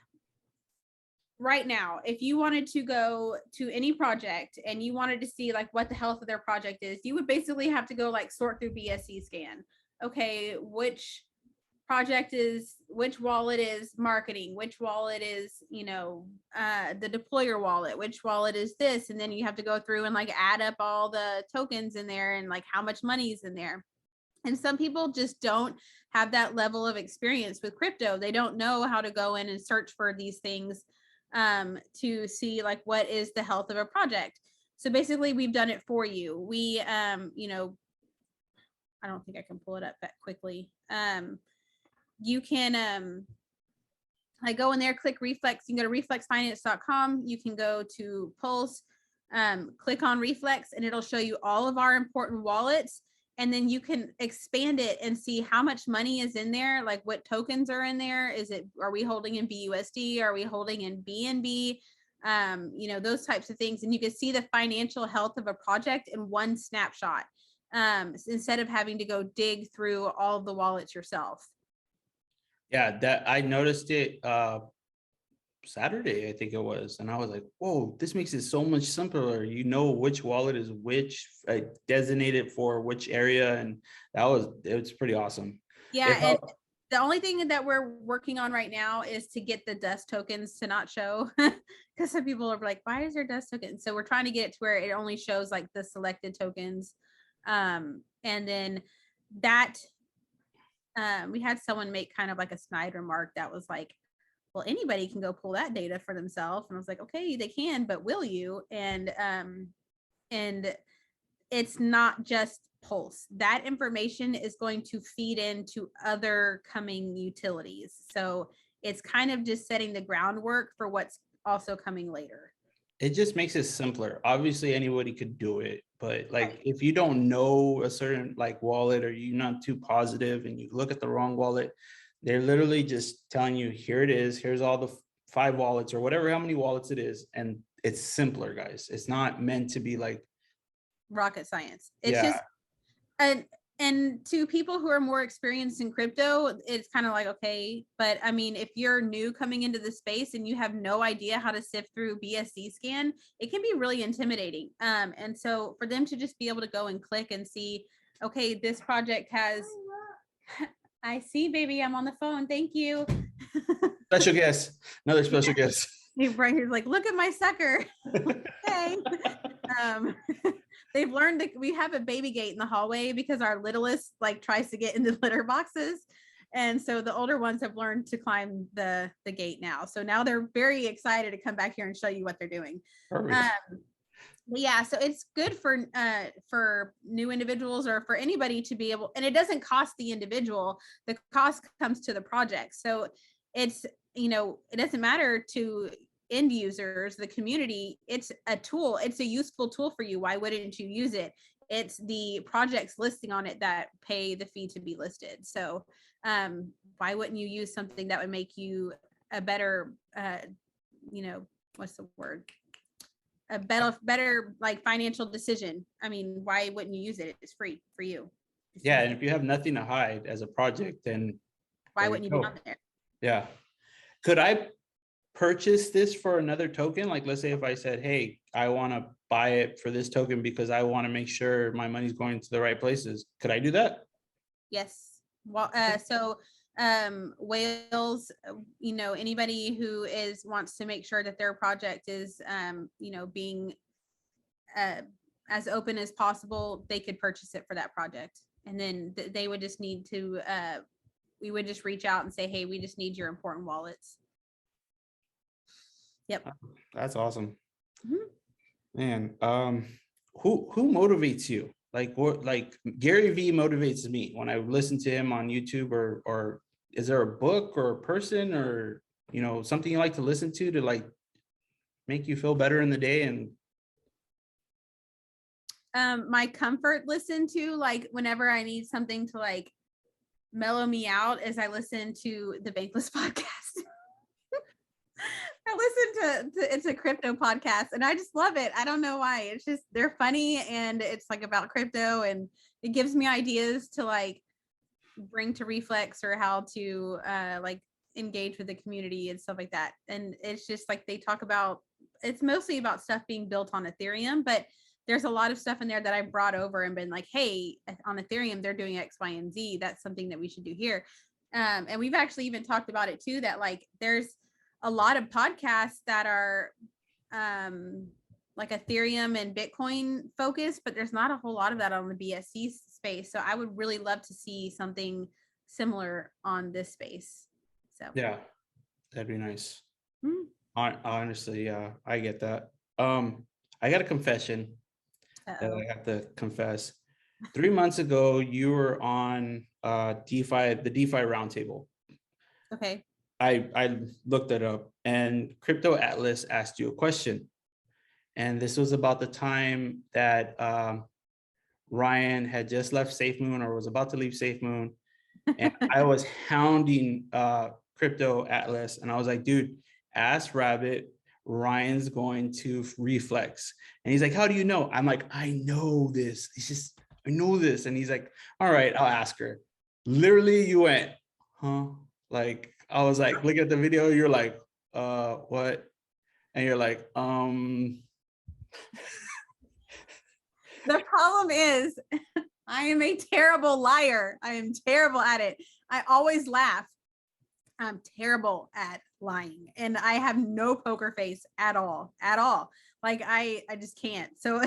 right now, if you wanted to go to any project and you wanted to see like what the health of their project is, you would basically have to go like sort through BSC scan. Okay, which project is, which wallet is marketing, which wallet is, you know, the deployer wallet, which wallet is this, and then you have to go through and like add up all the tokens in there and like how much money is in there. And some people just don't have that level of experience with crypto. They don't know how to go in and search for these things to see like what is the health of a project. So basically we've done it for you. We, you know, I don't think I can pull it up that quickly. You can like go in there, click Reflex. You can go to reflexfinance.com. You can go to Pulse, click on Reflex, and it'll show you all of our important wallets. And then you can expand it and see how much money is in there, like what tokens are in there. Are we holding in BUSD? Are we holding in BNB? You know, those types of things. And you can see the financial health of a project in one snapshot, instead of having to go dig through all of the wallets yourself. Yeah, that I noticed it Saturday, I think it was, and I was like, whoa, this makes it so much simpler. You know which wallet is which, designated for which area, and it's pretty awesome. Yeah, and the only thing that we're working on right now is to get the dust tokens to not show, because some people are like, why is there dust tokens? So we're trying to get it to where it only shows like the selected tokens. And then that we had someone make kind of like a snide remark that was like, well, anybody can go pull that data for themselves. And I was like, okay, they can, but will you? And it's not just Pulse. That information is going to feed into other coming utilities. So it's kind of just setting the groundwork for what's also coming later. It just makes it simpler. Obviously, anybody could do it, but like if you don't know a certain like wallet, or you're not too positive and you look at the wrong wallet, they're literally just telling you, here it is, here's all the 5 wallets or whatever, how many wallets it is. And it's simpler, guys. It's not meant to be like rocket science. It's just, and to people who are more experienced in crypto, it's kind of like, okay, but I mean, if you're new coming into the space and you have no idea how to sift through BSC scan, it can be really intimidating. And so for them to just be able to go and click and see, okay, this project has, I see, baby, I'm on the phone. Thank you. Special guest, another special guest. Right here, like, look at my sucker. Okay. They've learned that we have a baby gate in the hallway because our littlest like tries to get into litter boxes. And so the older ones have learned to climb the gate now. So now they're very excited to come back here and show you what they're doing. But yeah, so it's good for new individuals or for anybody to be able, and it doesn't cost the individual, the cost comes to the project. So it's, you know, it doesn't matter to end users, the community, it's a tool, it's a useful tool for you. Why wouldn't you use it? It's the projects listing on it that pay the fee to be listed. So why wouldn't you use something that would make you a better, you know, what's the word? a better like financial decision. I mean, why wouldn't you use it? It's free for you. Yeah, and if you have nothing to hide as a project, then why wouldn't you be on there? Yeah. Could I purchase this for another token? Like, let's say if I said, hey, I want to buy it for this token because I want to make sure my money's going to the right places. Could I do that? Yes. Well, so whales, you know, anybody who wants to make sure that their project is, you know, being as open as possible, they could purchase it for that project. And then they would just need to, we would just reach out and say, hey, we just need your important wallets. Yep. That's awesome. Man, who motivates you? Like what, like Gary V motivates me when I listen to him on YouTube, or is there a book or a person or, you know, something you like to listen to like make you feel better in the day? And my comfort listen to, like, whenever I need something to like mellow me out, is I listen to the Bankless podcast. I listen to it's a crypto podcast and I just love it. I don't know why. It's just, they're funny and it's like about crypto and it gives me ideas to like bring to Reflex or how to like engage with the community and stuff like that. And it's just like they talk about, it's mostly about stuff being built on Ethereum, but there's a lot of stuff in there that I brought over and been like, hey, on Ethereum, they're doing X, Y, and Z. That's something that we should do here. And we've actually even talked about it too, that like there's a lot of podcasts that are like Ethereum and Bitcoin focused, but there's not a whole lot of that on the BSC space. So I would really love to see something similar on this space. So yeah, that'd be nice. Honestly, yeah, I get that. I got a confession that I have to confess. 3 months ago, you were on DeFi, the DeFi roundtable. Okay. I looked it up and Crypto Atlas asked you a question. And this was about the time that Ryan had just left SafeMoon or was about to leave SafeMoon. And I was hounding Crypto Atlas and I was like, dude, ask Rabbit, Ryan's going to Reflex. And he's like, how do you know? I'm like, I know this. It's just, I know this. And he's like, all right, I'll ask her. Literally, you went, huh? Like, I was like, look at the video. You're like, what? And you're like, The problem is I am a terrible liar. I am terrible at it. I always laugh. I'm terrible at lying and I have no poker face at all. Like I just can't. So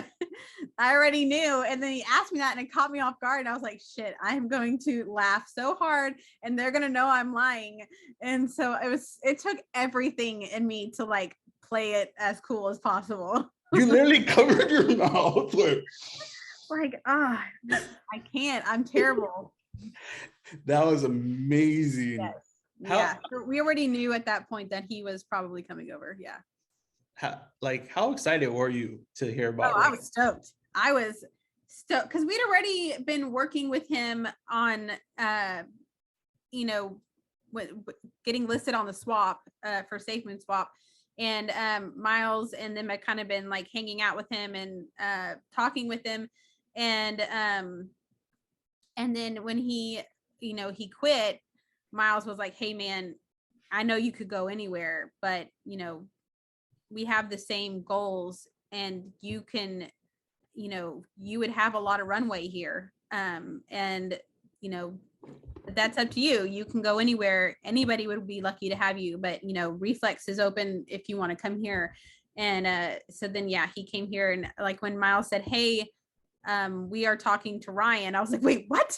I already knew. And then he asked me that and it caught me off guard. And I was like, shit, I'm going to laugh so hard and they're going to know I'm lying. And so it took everything in me to like play it as cool as possible. You literally covered your mouth. Like, I can't. I'm terrible. That was amazing. Yes. Yeah, so we already knew at that point that he was probably coming over. Yeah. How excited were you to hear about? I was stoked. Because we'd already been working with him on, you know, getting listed on the swap for SafeMoon swap, and Miles and them had kind of been like hanging out with him and talking with him, and then when he quit, Miles was like, hey man, I know you could go anywhere, but you know, we have the same goals and you can, you know, you would have a lot of runway here. And you know, that's up to you. You can go anywhere. Anybody would be lucky to have you, but you know, Reflex is open if you want to come here. And so then, yeah, he came here. And like when Miles said, hey, we are talking to Ryan, I was like, wait, what?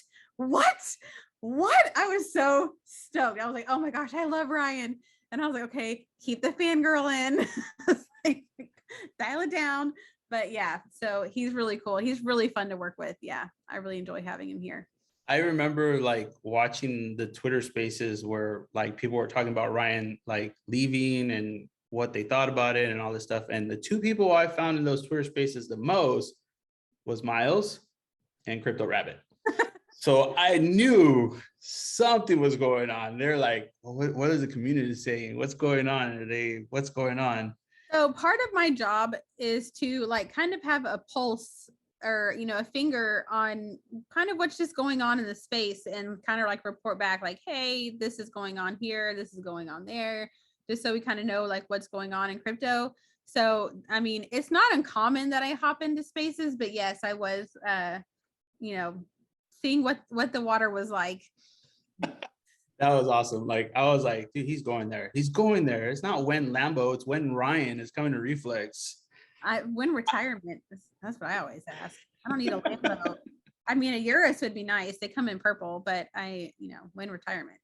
I was so stoked. I was like, oh my gosh, I love Ryan. And I was like, okay, keep the fangirl in, like, dial it down. But yeah, so he's really cool. He's really fun to work with. Yeah, I really enjoy having him here. I remember like watching the Twitter spaces where like people were talking about Ryan like leaving and what they thought about it and all this stuff. And the two people I found in those Twitter spaces the most was Miles and Crypto Rabbit. So I knew something was going on. They're like, well, what is the community saying? What's going on today? What's going on? So part of my job is to like kind of have a pulse or, you know, a finger on kind of what's just going on in the space and kind of like report back like, hey, this is going on here, this is going on there, just so we kind of know like what's going on in crypto. So, I mean, it's not uncommon that I hop into spaces, but yes, I was, you know, seeing what the water was like. That was awesome. Like I was like, dude, he's going there. He's going there. It's not when Lambo, it's when Ryan is coming to Reflex. I win retirement. That's what I always ask. I don't need a Lambo. I mean, a Urus would be nice. They come in purple, but you know, win retirement.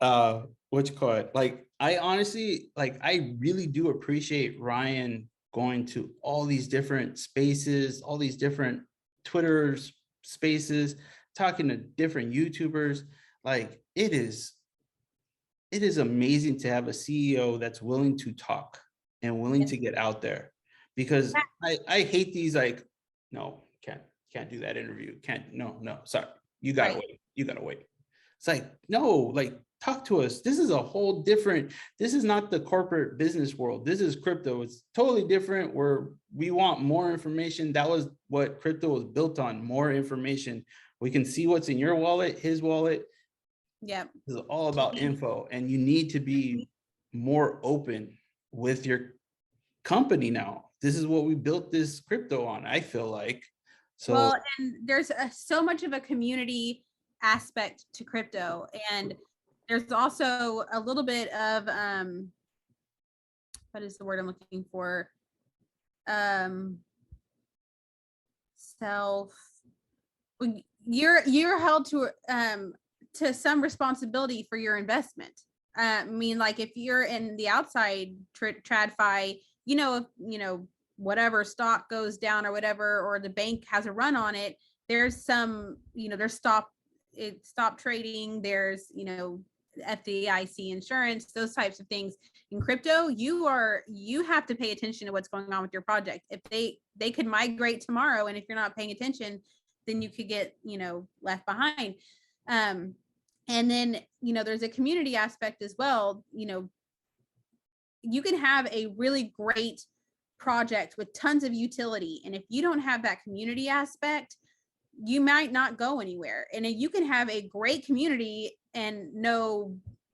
What you call it? Like I honestly, like I really do appreciate Ryan going to all these different spaces, all these different Twitter spaces, talking to different YouTubers. Like it is amazing to have a CEO that's willing to talk and willing to get out there, because I hate these like, no, can't do that interview. No, sorry. You gotta wait. You gotta wait. It's like, no, like talk to us. This is a whole different, this is not the corporate business world. This is crypto. It's totally different where we want more information. That was what crypto was built on, more information. We can see what's in your wallet, his wallet. Yeah. It's all about info, and you need to be more open with your company now. This is what we built this crypto on, I feel like. So well, and there's so much of a community aspect to crypto, and there's also a little bit of what is the word I'm looking for? Self. You're held to some responsibility for your investment. I mean, like if you're in the outside tradfi, you know, whatever stock goes down or whatever, or the bank has a run on it, there's some, you know, there's stop trading, there's, you know, FDIC insurance, those types of things. In crypto, you have to pay attention to what's going on with your project. If they could migrate tomorrow, and if you're not paying attention, then you could get, you know, left behind. And then, you know, there's a community aspect as well. You know, you can have a really great project with tons of utility, and if you don't have that community aspect, you might not go anywhere. And you can have a great community and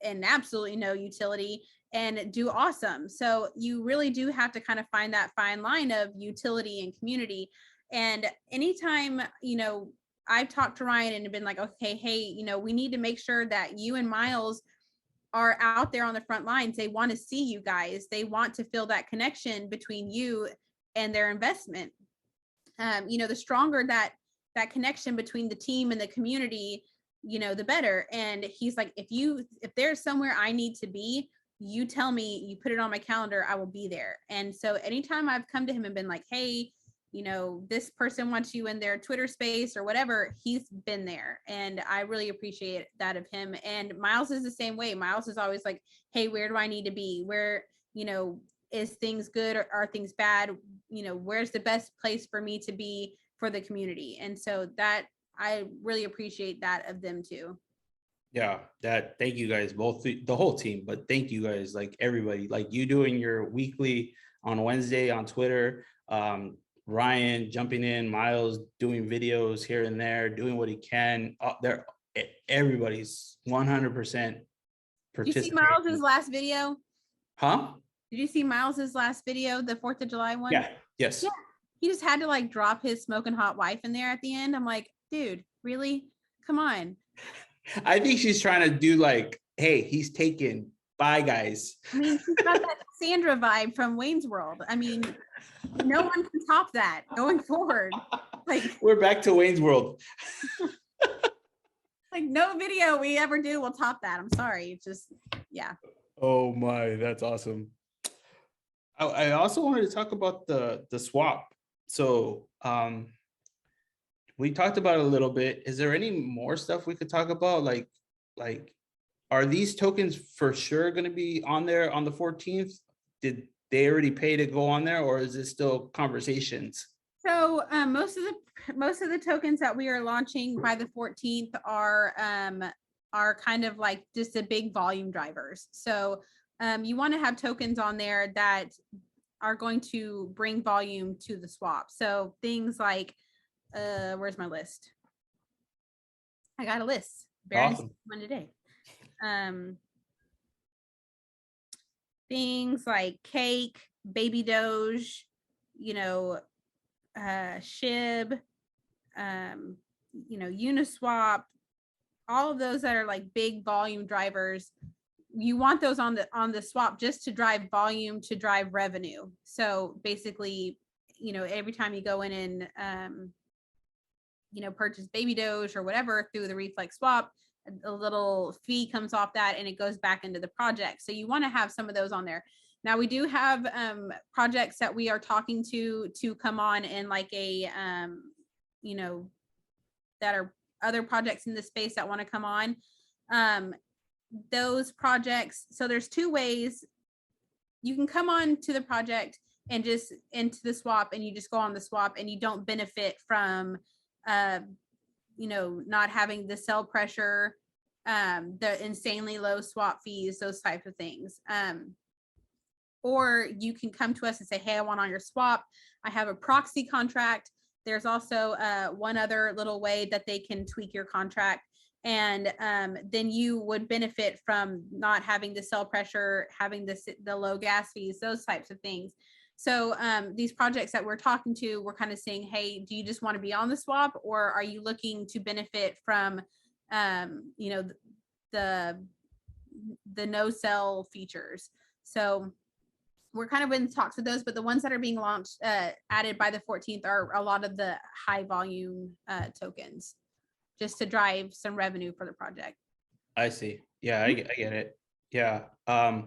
absolutely no utility and do awesome. So you really do have to kind of find that fine line of utility and community. And anytime, you know, I've talked to Ryan and been like, okay, hey, you know, we need to make sure that you and Miles are out there on the front lines. They want to see you guys. They want to feel that connection between you and their investment. You know, the stronger that connection between the team and the community, you know, the better. And he's like, if there's somewhere I need to be, you tell me, you put it on my calendar, I will be there. And so anytime I've come to him and been like, hey, you know, this person wants you in their Twitter space or whatever, he's been there. And I really appreciate that of him. And Miles is the same way. Miles is always like, hey, where do I need to be? Where, you know, is things good or are things bad? You know, where's the best place for me to be for the community? And so that, I really appreciate that of them too. yeah, thank you guys, both the whole team, but thank you guys, like everybody, like you doing your weekly on Wednesday on Twitter, Ryan jumping in, Miles doing videos here and there, doing what he can. There, everybody's 100% participating. Did you see Miles's last video? Huh? Did you see Miles's last video, the 4th of July one? Yeah. Yes. Yeah. He just had to like drop his smoking hot wife in there at the end. I'm like, dude, really? Come on. I think she's trying to do like, hey, he's taken. Bye, guys. I mean, she's got that Sandra vibe from Wayne's World. I mean, no one can top that going forward. Like, we're back to Wayne's World. Like no video we ever do will top that. I'm sorry. It's just, yeah. Oh my, that's awesome. I also wanted to talk about the swap. So we talked about it a little bit. Is there any more stuff we could talk about? Like are these tokens for sure going to be on there on the 14th? Did they already pay to go on there, or is it still conversations? So most of the tokens that we are launching by the 14th are kind of like just the big volume drivers. So you want to have tokens on there that are going to bring volume to the swap. So things like, where's my list? I got a list. Barely Awesome. one today. Things like cake, baby doge, you know, SHIB, you know, Uniswap, all of those that are like big volume drivers. You want those on the swap just to drive volume, to drive revenue. So basically, you know, every time you go in and you know, purchase baby doge or whatever through the Reflex swap, a little fee comes off that and it goes back into the project. So you want to have some of those on there. Now we do have projects that we are talking to come on in like a you know, that are other projects in the space that want to come on. Those projects, so there's two ways you can come on to the project and just into the swap, and you just go on the swap and you don't benefit from you know, not having the sell pressure, the insanely low swap fees, those types of things. Or you can come to us and say, hey, I want on your swap. I have a proxy contract. There's also one other little way that they can tweak your contract. And then you would benefit from not having the sell pressure, having the low gas fees, those types of things. So these projects that we're talking to, we're kind of saying, hey, do you just want to be on the swap, or are you looking to benefit from, you know, the no sell features? So we're kind of in talks with those, but the ones that are being launched, added by the 14th are a lot of the high volume tokens, just to drive some revenue for the project. I see. Yeah, I get it. Yeah. That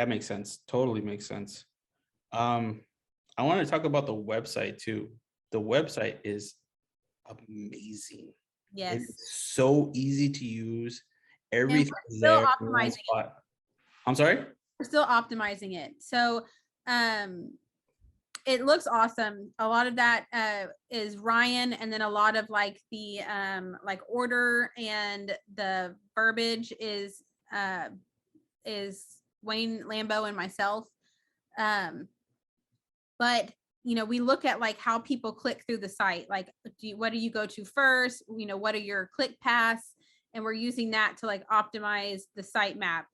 makes sense. Totally makes sense. I want to talk about the website too. The website is amazing. Yes. It's so easy to use. Everything Still there. optimizing it. I'm sorry? We're still optimizing it. So it looks awesome. A lot of that is Ryan, and then a lot of like the like order and the verbiage is Wayne Lambeau and myself. But you know, we look at like how people click through the site. Like, what do you go to first? You know, what are your click paths? And we're using that to like optimize the site map.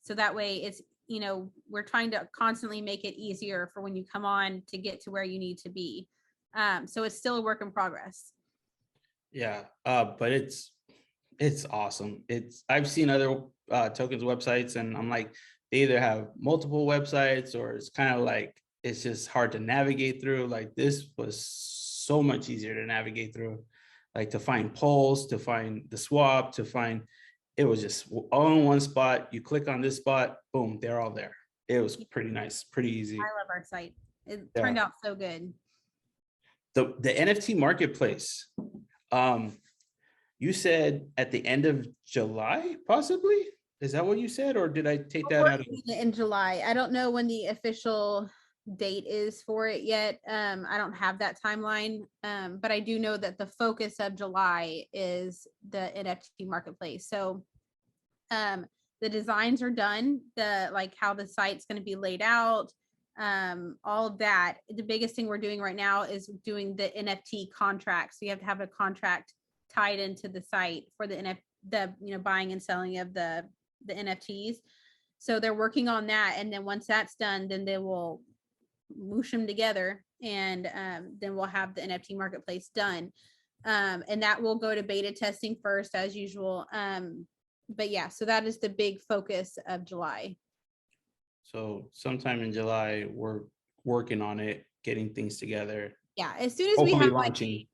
So that way it's, you know, we're trying to constantly make it easier for when you come on to get to where you need to be. So it's still a work in progress. Yeah, but it's awesome. I've seen other tokens websites, and I'm like, they either have multiple websites or it's kind of like it's just hard to navigate through. Like this was so much easier to navigate through, like to find polls, to find the swap, to find, it was just all in one spot. You click on this spot, boom, they're all there. It was pretty nice, pretty easy. I love our site. It turned out so good. The NFT marketplace. You said at the end of July, possibly? Is that what you said, or did I take that out of in July? I don't know when the official date is for it yet. I don't have that timeline, but I do know that the focus of July is the NFT marketplace. So the designs are done, the like how the site's going to be laid out, all of that. The biggest thing we're doing right now is doing the NFT contract. So you have to have a contract tied into the site for the you know, buying and selling of the NFTs. So they're working on that, and then once that's done, then they will moosh them together, and then we'll have the NFT marketplace done, and that will go to beta testing first as usual. But yeah, so that is the big focus of July. So sometime in July, we're working on it, getting things together. Yeah, as soon as we have launching.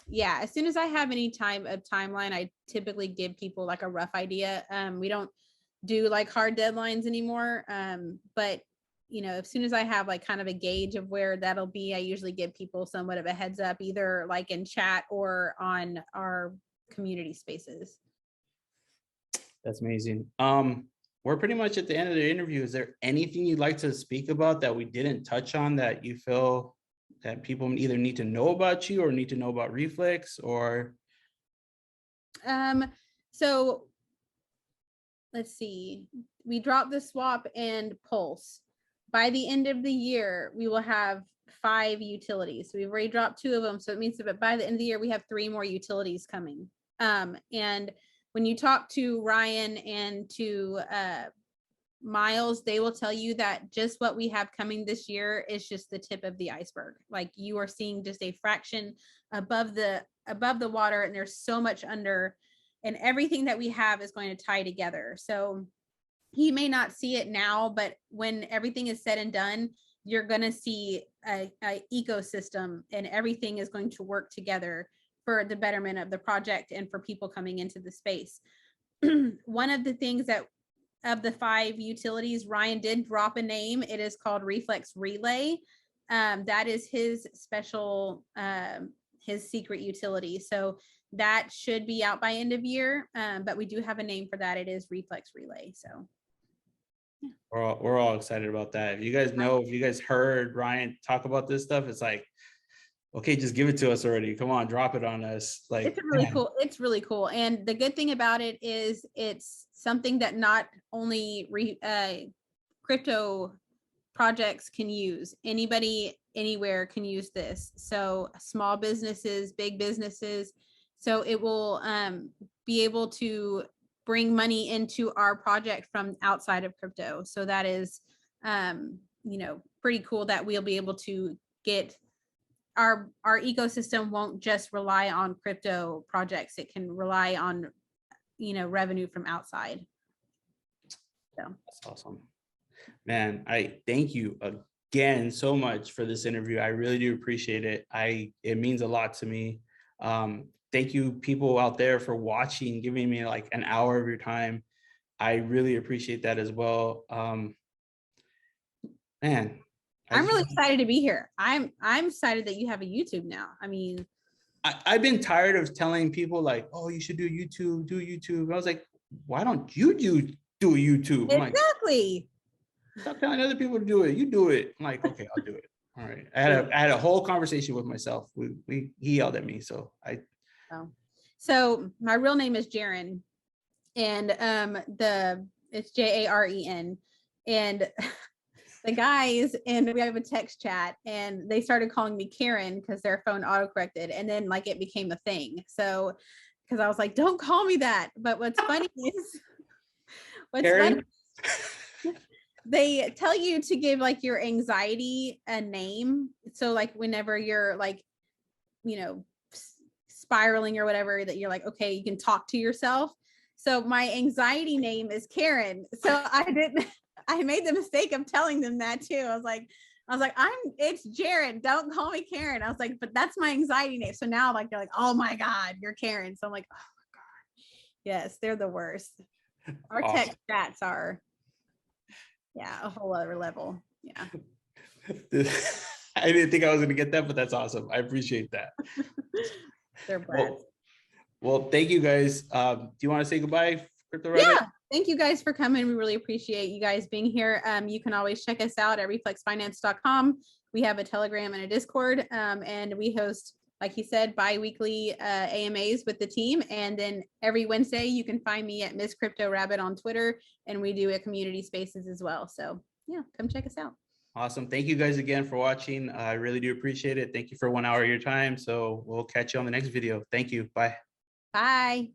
Yeah, as soon as I have any timeline, I typically give people like a rough idea. We don't do like hard deadlines anymore. But you know, as soon as I have like kind of a gauge of where that'll be, I usually give people somewhat of a heads up, either like in chat or on our community spaces. That's amazing. We're pretty much at the end of the interview. Is there anything you'd like to speak about that we didn't touch on that you feel that people either need to know about you or need to know about Reflex? Or so let's see, we dropped the swap and pulse by the end of the year, we will have 5 utilities. So we've already dropped 2 of them. So it means that by the end of the year, we have 3 more utilities coming. And when you talk to Ryan and to Miles, they will tell you that just what we have coming this year is just the tip of the iceberg. Like, you are seeing just a fraction above the water, and there's so much under, and everything that we have is going to tie together. So he may not see it now, but when everything is said and done, you're going to see a ecosystem, and everything is going to work together for the betterment of the project and for people coming into the space. One of the things that, of the 5 utilities, Ryan did drop a name. It is called Reflex Relay. That is his special, his secret utility. So that should be out by end of year. But we do have a name for that. It is Reflex Relay. So we're all excited about that. If you guys know, if you guys heard Ryan talk about this stuff, it's like, okay, just give it to us already. Come on, drop it on us. Like, it's really cool. It's really cool. And the good thing about it is it's something that not only crypto projects can use. Anybody, anywhere can use this. So small businesses, big businesses. So it will be able to bring money into our project from outside of crypto. So that is, you know, pretty cool that we'll be able to get our ecosystem won't just rely on crypto projects. It can rely on, you know, revenue from outside. So that's awesome, man. I thank you again so much for this interview. I really do appreciate it. It means a lot to me. Thank you, people out there, for watching, giving me like an hour of your time. I really appreciate that as well. Man, I'm really excited to be here. I'm excited that you have a YouTube now. I mean, I've been tired of telling people like, oh, you should do YouTube. I was like, why don't you do a YouTube? I'm exactly. Like, stop telling other people to do it. You do it. I'm like, okay, I'll do it. All right. I had a whole conversation with myself. He yelled at me. So So my real name is Jaren, and it's Jaren, and the guys, and we have a text chat, and they started calling me Karen because their phone autocorrected, and then like it became a thing. So because I was like, don't call me that. But what's funny is funny, they tell you to give like your anxiety a name. So like whenever you're like, you know, spiraling or whatever, that you're like, okay, you can talk to yourself. So my anxiety name is Karen. So I made the mistake of telling them that too. I was like, it's Jared. Don't call me Karen. I was like, but that's my anxiety name. So now like, they're like, oh my God, you're Karen. So I'm like, oh my God. Yes, they're the worst. Our text chats are, yeah, a whole other level. Yeah. I didn't think I was going to get that, but that's awesome. I appreciate that. They're brats. Well, thank you guys. Do you want to say goodbye, Crypto Rabbit? Yeah. Thank you guys for coming. We really appreciate you guys being here. You can always check us out at reflexfinance.com. We have a Telegram and a Discord, and we host, like he said, bi-weekly AMAs with the team. And then every Wednesday, you can find me at Miss Crypto Rabbit on Twitter, and we do a community spaces as well. So yeah, come check us out. Awesome. Thank you guys again for watching. I really do appreciate it. Thank you for 1 hour of your time. So we'll catch you on the next video. Thank you. Bye. Bye.